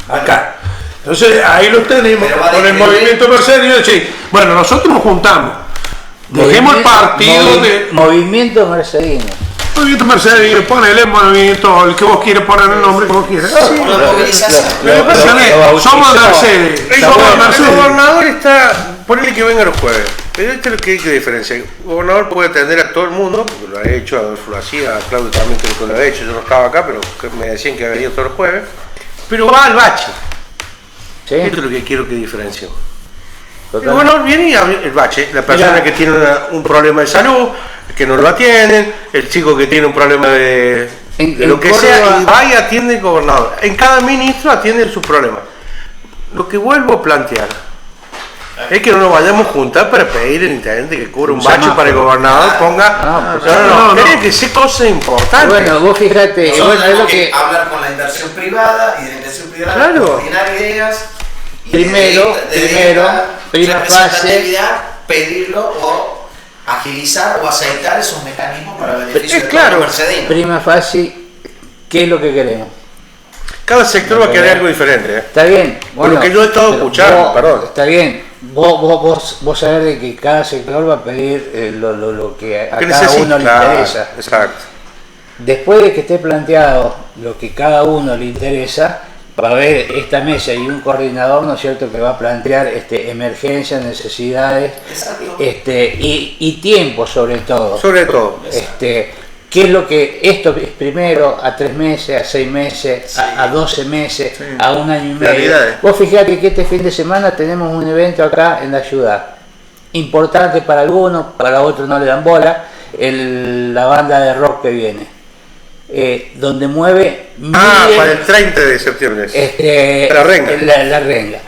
acá. Entonces ahí los tenemos Pero va a con el disminuir. movimiento Mercedes. Y yo decía, bueno, nosotros nos juntamos. Dejemos el partido de. Movimiento mercedino. Movimiento Mercedes, ponele movimiento, el que vos quieras poner el nombre que vos quieras. Una movilización. Lo que pasa es, somos Mercedes. Somos El Mercedes. gobernador está, ponele que venga los jueves, pero esto es lo que hay que diferenciar. El gobernador puede atender a todo el mundo, porque lo ha hecho, Adolfo lo hacía, Claudio también creo que lo ha hecho, yo no estaba acá, pero me decían que había venido todos los jueves, pero va al bache. ¿Sí? Esto es lo que quiero que diferenciemos. El Totalmente. gobernador viene y abre el bache, la persona Mirá. que tiene un problema de salud, que no lo atienden, el chico que tiene un problema de lo que Córdoba- sea, y va y atiende el gobernador. En cada ministro atiende su problema. Lo que vuelvo a plantear es que no nos vayamos a juntar para pedir al intendente que cubra un Un bache semáforo. para que el gobernador ponga. No, no. Tiene que ser cosas importantes. Bueno, vos fijate, Nosotros bueno, es tenemos lo que que. hablar con la inversión privada y de la inversión privada Claro. coordinar ideas y Primero, esta prima representatividad, pedirlo o agilizar o aceitar esos mecanismos para beneficio Es de claro. todos los mercedinos. Prima fácil, ¿qué es lo que queremos? Cada sector va a querer algo diferente. Está bien. Bueno, lo que yo he estado pero escuchando, perdón. Está bien. Vos sabés de que cada sector va a pedir lo que a ¿Qué cada necesita? uno le Claro, interesa. Exacto. Después de que esté planteado lo que cada uno le interesa, va a haber esta mesa y un coordinador, ¿no es cierto?, que va a plantear emergencias, necesidades Exacto. y tiempo sobre todo. Sobre todo. ¿Qué es lo que esto es primero a 3 meses, a 6 meses, a 12 meses, a 1 año y medio? Prioridades. Vos fijate que este fin de semana tenemos un evento acá en la ciudad, importante para algunos, para otros no le dan bola, la banda de rock que viene, donde mueve miles, Para el 30 de septiembre. La Renga. la renga.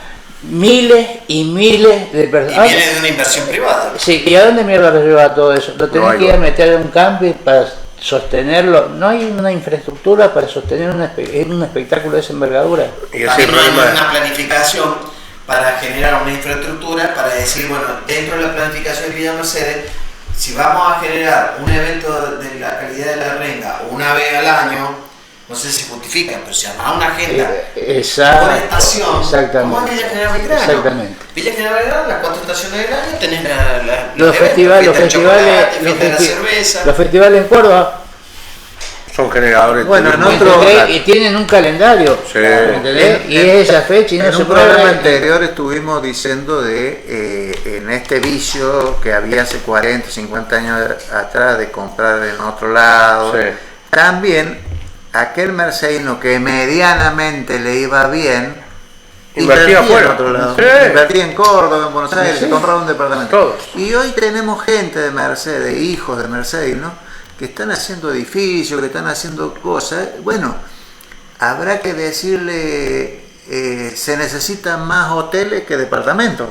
Miles y miles de Y personas. viene de una inversión privada. Sí, ¿y a dónde mierda lo lleva todo eso? Lo tenés hay que ir a lugar. meter en un camping para sostenerlo. No hay una infraestructura para sostener un espectáculo de esa envergadura. Y ese También no hay problema. una planificación para generar una infraestructura, para decir, bueno, dentro de la planificación de Villa Mercedes, si vamos a generar un evento de la calidad de la renga una vez al año, no sé si justifican, pero si armamos una agenda Exacto. por estación, como es Exactamente. Villa General Belgrano. Exactamente. Villa General Belgrano, las 4 estaciones del año, tenés Los festivales, fiesta del chocolate, fiesta de la los cerveza. festivales en Córdoba, Son generadores. Bueno, de en turismo. otro- ¿entendés? Y tienen un calendario, Sí. ¿entendés? Y es esa fecha y no En se un puede programa ver. anterior estuvimos diciendo de en este vicio que había hace 40, 50 años atrás de comprar en otro lado. Sí. También aquel mercedino que medianamente le iba bien, Invertía en afuera. otro lado. Sí. Invertía en Córdoba, en Buenos Aires, Sí. compraba un departamento. Todos. Y hoy tenemos gente de Mercedes, hijos de mercedinos, que están haciendo edificios, que están haciendo cosas. Bueno, habrá que decirle, se necesitan más hoteles que departamentos.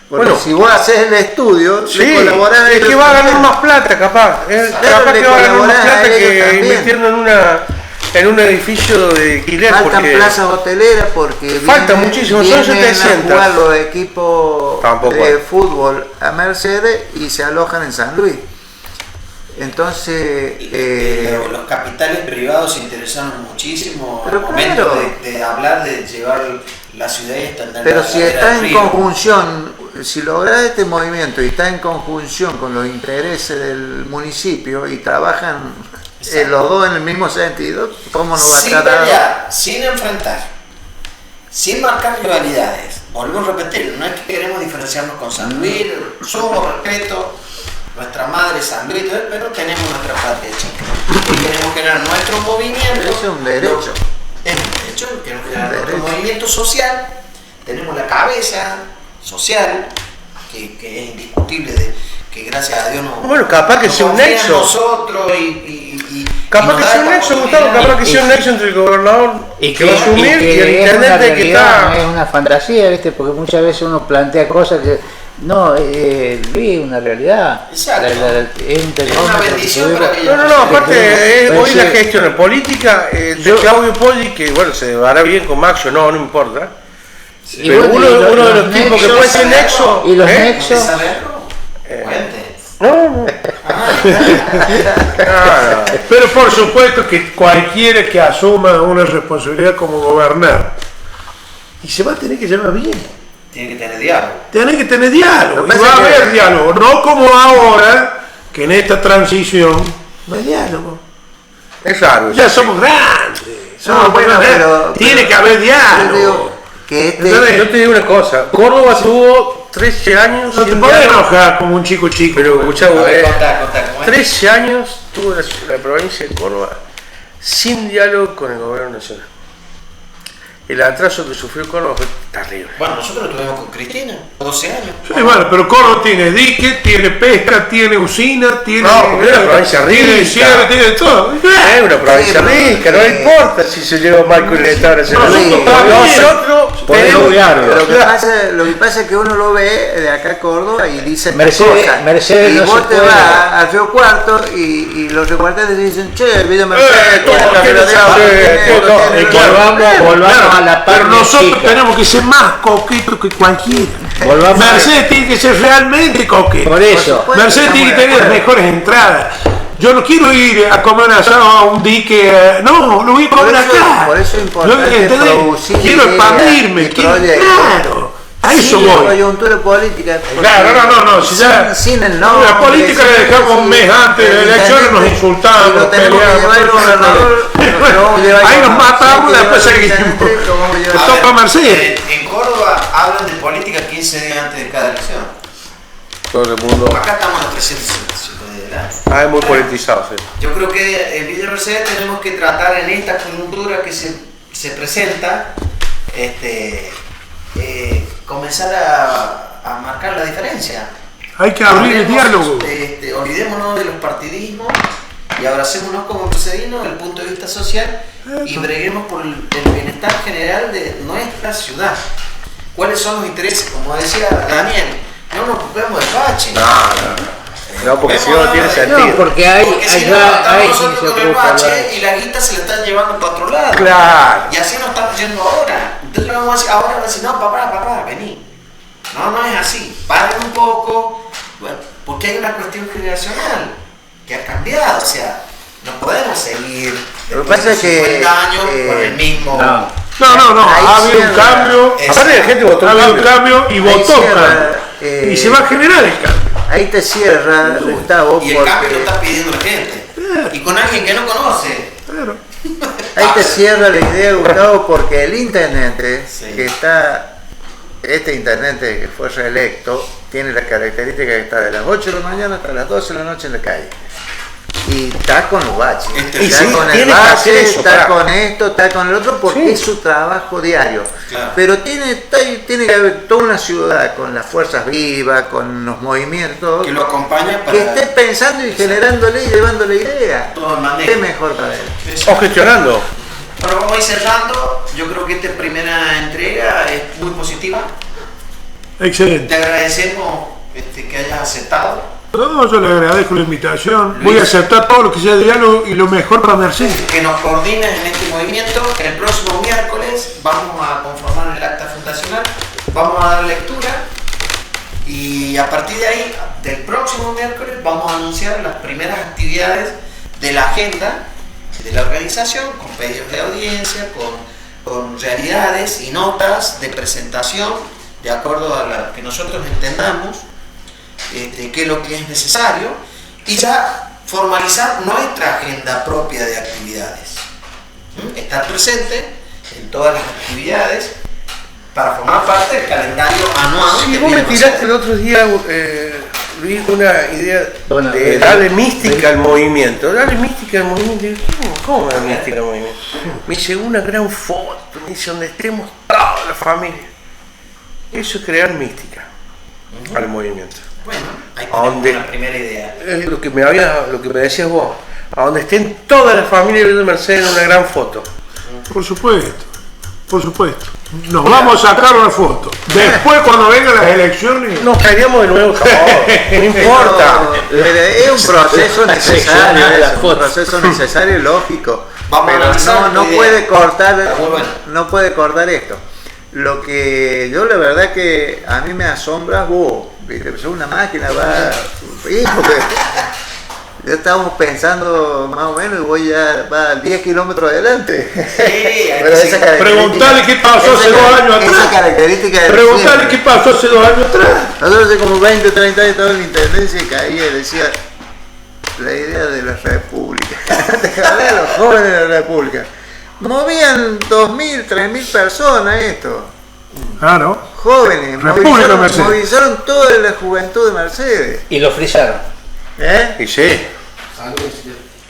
Porque Bueno, si vos haces el estudio, Sí, le colaborás a es ellos que va a ganar también. más plata, capaz. Capaz le que va a ganar más colaborás a plata ellos que también. invirtiendo en un edificio de alquiler. Faltan porque plazas hoteleras porque Falta muchísimo, son vienen a 700. jugar los equipos Tampoco de hay. fútbol a Mercedes y se alojan en San Luis. Entonces, Los capitales privados se interesaron muchísimo al Pero momento claro. de hablar de llevar la ciudad y extender pero la si ladera está del en río. conjunción, si lográs este movimiento y está en conjunción con los intereses del municipio y trabajan Exacto. los dos en el mismo sentido, ¿cómo no va a Sin estar dado? pelear, sin enfrentar, sin marcar rivalidades. Volvemos a repetir, no es que queremos diferenciarnos con San Luis, sumo respeto, nuestra madre es San Luis, pero tenemos nuestra patria chica. Y queremos crear nuestro movimiento. Pero eso es un derecho. Es un derecho, queremos crear nuestro Derecho. movimiento social. Tenemos la cabeza social, que es indiscutible, de que gracias a Dios nos. Bueno, capaz que nos sea un confía en nexo. Nosotros y Capaz nos que da sea un esta nexo, Gustavo, oportunidad. capaz que sea un nexo entre el gobernador que va a asumir y el es una intendente que realidad, no es está. una fantasía, ¿viste? Porque muchas veces uno plantea cosas que no, Luis, una realidad. Exacto. Es un Es termómetro una que bendición tuvimos. para que No, aparte, Pero hoy sí. la gestión en política de Yo- Claudio Poggi, que bueno, se llevará bien con Maxio, no importa. Y Pero bueno, uno y de los nexos- tipos que puede ser nexo. Y los ¿eh? nexos. ¿Quieres saberlo? Cuente. No. Ah, Pero por supuesto que cualquiera que asuma una responsabilidad como gobernar, y se va a tener que llevar bien. Tiene que tener diálogo. Tiene que tener diálogo, Lo que y pasa va a es que- haber diálogo, no como ahora, que en esta transición no hay diálogo. es raro. Ya somos grandes, somos bueno, grandes. pero- Tiene que haber Yo diálogo. digo que Entonces, Yo te digo una cosa, Córdoba tuvo 13 años No te sin puedes diálogo. enojar como un chico chico. Pero escuchá, A ver, contá, ¿cómo es? 13 años tuvo la provincia de Córdoba sin diálogo con el gobierno nacional. El atraso que sufrió Córdoba fue terrible. Bueno, nosotros lo tuvimos con Cristina, 12 años. Sí, bueno, pero Córdoba tiene dique, tiene pesca, tiene usina, tiene. No, porque es una provincia tiene rica. cierre, tiene todo. Es una provincia Sí, pero- rica, no le importa si se lleva mal con el Estado Nacional. Nosotros Nosotros Podemos tenemos diálogo. lo que pasa es que uno lo ve de acá a Córdoba y dice Mercedes- Mercedes y no vos se te puede. vas al Río Cuarto y los recuartetes dicen, che, el video Mercedes, todo tiene tiene la sabor, tiene esto, todo, tiene lo Volvamos, otro". volvamos a la parte Pero nosotros chica. tenemos que ser más coquetos que cualquiera. Volvamos a- Mercedes tiene que ser realmente coqueto. Por eso. supuesto. Mercedes tiene que Estamos de tener acuerdo. mejores entradas. Yo no quiero ir a comer un asado a un dique, no, lo voy a comer acá. Por eso es importante ¿entendés? producir Quiero ideas expandirme, y quiero, proyectos. claro, a eso Sin voy. coyuntura política. Claro, no, si ya sin el nombre. la política la dejamos un mes antes de la elección, nos insultamos, y lo tenemos que peleamos, llevar al gobernador, lo vamos a llevar ahí nos al- matamos y sí, después que seguimos. intendente, lo vamos a llevar Le al- toca a Mercedes. En Córdoba hablan de política 15 días antes de cada elección. todo el mundo. Acá estamos a 365 días del año. Es muy politizado, sí. Yo creo que en Villa Mercedes tenemos que tratar en esta coyuntura que se presenta, comenzar a marcar la diferencia. Hay que abrir el diálogo. Olvidémonos de los partidismos y abracémonos como mercedinos desde el punto de vista social y breguemos por el bienestar general de nuestra ciudad. ¿Cuáles son los intereses? Como decía Daniel, no nos ocupemos del bache. No, porque si no, no tiene No, sentido. porque hay, Porque si no, allá estamos hay quien nosotros se con el ocupa. bache y la guita se la están llevando para otro lado. Claro. Y así nos estamos yendo ahora. Entonces le vamos a decir, ahora vamos a decir, no, papá, vení. No es así. Paren un poco. Bueno, porque hay una cuestión generacional que ha cambiado. O sea, no podemos seguir Lo que después pasa de es que, 50 años con el mismo. No, Ahí ha habido un cierra. cambio, Aparte la gente votó ha habido un cambio. cambio y Ahí votó cierra, cambio. Y se va a generar el cambio. Ahí te cierra, Gustavo, Y el cambio lo porque está pidiendo la gente. Y con alguien que no conoce. Claro. ahí te cierra la idea, Gustavo, porque el intendente Sí. que está, este intendente que fue reelecto, tiene la característica que está de las 8 de la mañana hasta las 12 de la noche en la calle. y está con los baches. Y Está sí, con el tiene que hacer bache, eso, está pará. con esto, está con el otro, porque Sí. es su trabajo diario. Claro. Pero tiene que haber toda una ciudad con las fuerzas vivas, con los movimientos, Que lo acompaña para que esté pensando y generándole y llevándole ideas. todo el manejo. ¿Qué mejor para él? Eso. O gestionando. Bueno, vamos a ir cerrando. Yo creo que esta primera entrega es muy positiva. Te Excelente. agradecemos que hayas aceptado. No, yo le agradezco la invitación. Voy a aceptar todo lo que sea diálogo y lo mejor para Mercedes. Que nos coordines en este movimiento. El próximo miércoles vamos a conformar el acta fundacional, vamos a dar lectura y a partir de ahí, del próximo miércoles, vamos a anunciar las primeras actividades de la agenda de la organización, con pedidos de audiencia, con realidades y notas de presentación de acuerdo a lo que nosotros entendamos, qué es lo que es necesario, y ya formalizar nuestra agenda propia de actividades. Estar presente en todas las actividades para formar parte del calendario anual. Sí, que vos me viene a tiraste ser. el otro día, Luis, una idea Bueno, de darle mística al movimiento. Darle mística al movimiento. Y digo, ¿cómo darle mística al movimiento? Me dice una gran foto, me dice donde estemos toda la familia. Eso es crear mística al movimiento. Bueno, ahí ¿A dónde? tenemos una primera idea. Es lo que me decías vos. A donde estén todas las familias viendo Mercedes en una gran foto. Por supuesto. Por supuesto. Nos vamos a sacar una foto. Después, cuando vengan las elecciones. Nos caeríamos de nuevo todos. No importa. Pero es un proceso necesario, de la es un foto. proceso necesario y lógico. Vamos a Pero analizar no la idea. puede cortar, Está muy bueno. no puede cortar esto. Lo que yo la verdad que a mí me asombra vos, ¿viste? Sos una máquina, ya estábamos pensando más o menos y voy ya va 10 kilómetros adelante. hay Pero que esa seguir. característica- Preguntale qué pasó hace esa 2 años esa atrás. característica de Preguntale siempre. qué pasó hace 2 años atrás. Nosotros hace como 20, 30 años estaba en la intendencia y caía y decía la idea de la república. De hablar de los jóvenes de la república. Movían 2.000, 3.000 personas esto. Claro. Jóvenes, República Mercedes. movilizaron toda la juventud de Mercedes. Y lo frisaron. ¿Eh? Y sí.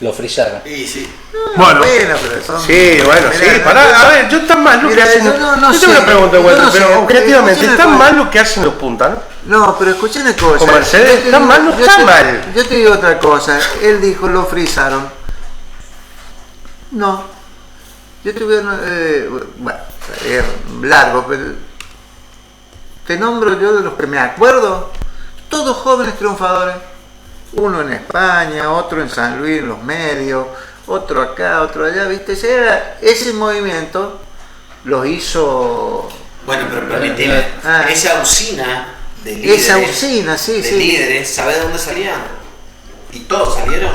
Lo frisaron. Sí, sí. Bueno. Bueno, pero son. Sí, bueno, sí, Mirá, pará, a ver, yo tan mal lo que Mira, hacen. yo no Yo tengo sé, una pregunta, yo Walter, no pero sé, objetivamente, escúchame, ¿es tan pues. mal lo que hacen los puntanos? No, pero escuché una cosa. Con Mercedes, Yo te ¿está digo- mal? No yo está te- mal. Yo te digo otra cosa. Él dijo, lo frisaron. No. Yo te voy bueno, es largo, pero te nombro yo de los que me acuerdo. Todos jóvenes triunfadores. Uno en España, otro en San Luis, en los medios, otro acá, otro allá, ¿viste? Ese movimiento los hizo. Bueno, pero permíteme, Ah. esa usina de líderes, Esa usina, sí, de sí. líderes, ¿sabe de dónde salían? Y todos salieron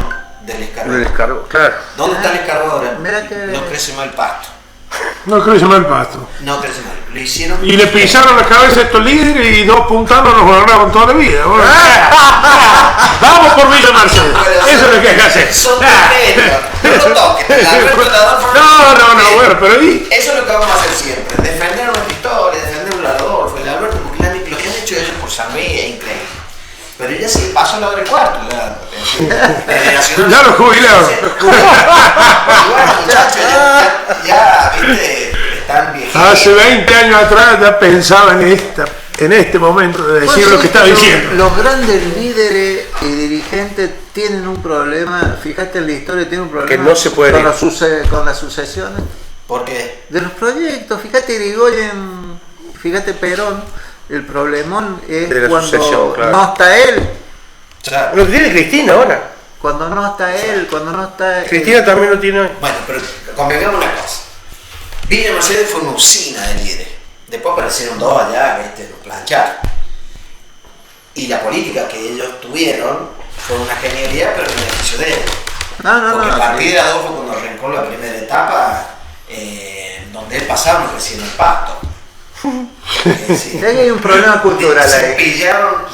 del Lo escarbador. descargo, claro. ¿Dónde está el escarbador ahora? Mira que- No crece mal el pasto. No creo que se me el pasto. No crece mal. Lo hicieron. Y le pisaron la cabeza a estos líderes y 2 puntanos nos gobernaron toda la vida. Bueno. Vamos por Villa Mercedes. Eso es lo que hay que hacer. Son tremendos. No lo toques. Alberto Adolfo No, bueno, pero ¿y? Eso es lo que vamos a hacer siempre. Defender a nuestra historia, defender a Adolfo, el Alberto, porque lo que han hecho ellos por San Luis es increíble. Pero ya sí pasó a la hora del cuarto. Ya los jubilaron. Y bueno, muchachos, ya, viste, están viejitos. Hace 20 años atrás ya pensaba en este momento de decir Vos lo que está sabés diciendo. Los grandes líderes y dirigentes tienen un problema, fíjate en la historia, tienen un problema Que no se puede con, ir. con las sucesiones ¿Por qué? de los proyectos. Fíjate Irigoyen, fíjate Perón, el problemón es De la cuando sucesión, claro. no está él, Claro. Lo que tiene Cristina ahora. cuando no está él, cuando no está Cristina también lo tiene hoy. Bueno, pero convengamos una cosa. Villa Mercedes fue una usina de líderes. Después aparecieron 2 allá, viste, los planchar. Y la política que ellos tuvieron fue una genialidad, pero en beneficio de ellos. Porque a partir de Adolfo, cuando arrancó la primera etapa, donde él pasaba, no crecía en el pasto. Sí. Sí, hay un problema cultural se ahí. pillaron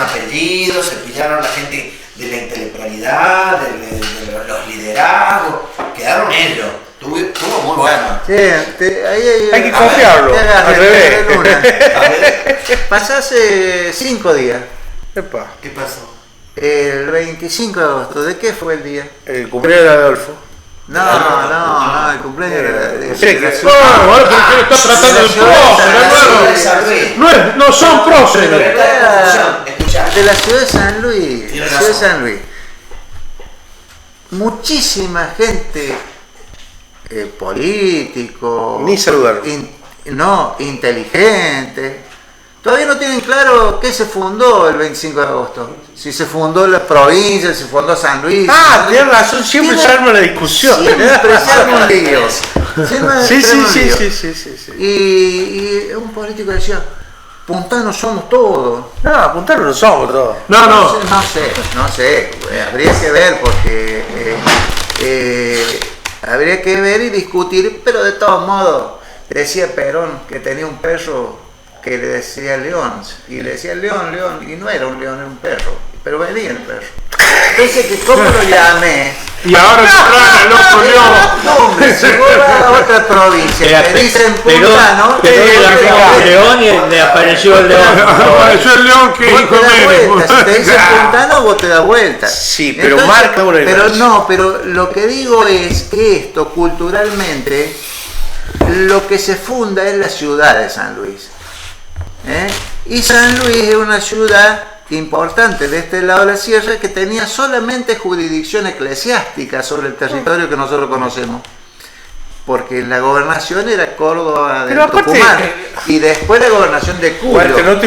apellidos, se pillaron la gente de la intelectualidad, de los liderazgos, quedaron ellos. Estuvo muy bueno. Sí, ahí Hay que confiarlo, te agarré, al revés. te agarré una. A ver, Pasó hace 5 días. Epa. ¿qué pasó? El 25 de agosto, ¿de qué fue el día? El cumpleaños de Adolfo. No, el cumpleaños de Sí, la que- ciudad. Bueno, pero ¿qué está tratando de próceres? No son próceres. De la ciudad de San Luis. Tiene La ciudad de razón. San Luis. Muchísima gente, político, Ni saludaron. inteligente, todavía no tienen claro qué se fundó el 25 de agosto. Si se fundó la provincia, si se fundó San Luis. Ah, tienes razón, siempre se arma la discusión. Siempre se arma un lío. Siempre Sí, se arma un sí, lío. sí. Y un político decía, puntanos somos todos. No, apuntaron no somos todos. No. No sé, habría que ver porque habría que ver y discutir, pero de todos modos, decía Perón que tenía un perro que le decía León, y le decía León, y no era un león, era un perro, pero venía el perro. Entonces, que ¿cómo lo llamé? Y ahora se traen al otro león. No, hombre, si vos vas a otra provincia, te dicen puntano, León y le apareció el león. Apareció el león que vos hijo te das menos. vuelta, si te dicen puntano, vos te das vuelta. Sí, pero marca una Pero diferencia. no, pero lo que digo es que esto culturalmente, lo que se funda es la ciudad de San Luis. Y San Luis es una ciudad importante de este lado de la sierra que tenía solamente jurisdicción eclesiástica sobre el territorio que nosotros conocemos. Porque la gobernación era Córdoba de Pero aparte- Tucumán y después la gobernación de Cuyo. Walter, no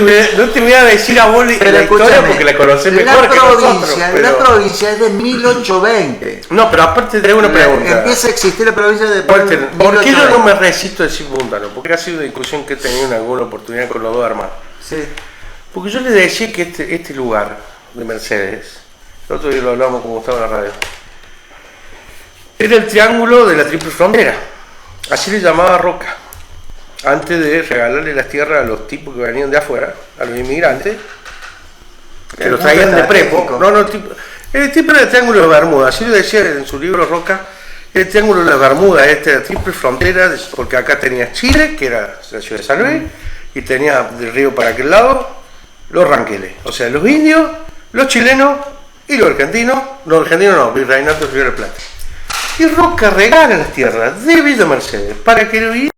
te voy a decir a vos Pero la historia escúchame, porque la conocés la mejor que nosotros. provincia, Pero... la provincia es de 1820. No, pero aparte te traigo una pregunta. Empieza a existir la provincia de Walter, ¿por qué yo 1820? no me resisto a decir puntano? Porque ha sido una discusión que he tenido en alguna oportunidad con los dos hermanos. Sí. Porque yo les decía que este lugar de Mercedes, el otro día lo hablamos como estaba en la radio, era el triángulo de la triple frontera. Así le llamaba Roca. Antes de regalarle las tierras a los tipos que venían de afuera, a los inmigrantes, que los traían de prepo. El tipo era el triángulo de Bermuda, así lo decía en su libro Roca. El triángulo de las Bermudas, la triple frontera, porque acá tenías Chile, que era la ciudad de San Luis, y tenía del río para aquel lado los ranqueles, o sea, los indios, los chilenos y los argentinos no, Virreinato de Río de la Plata. Y Roca regala las tierras de Villa Mercedes para que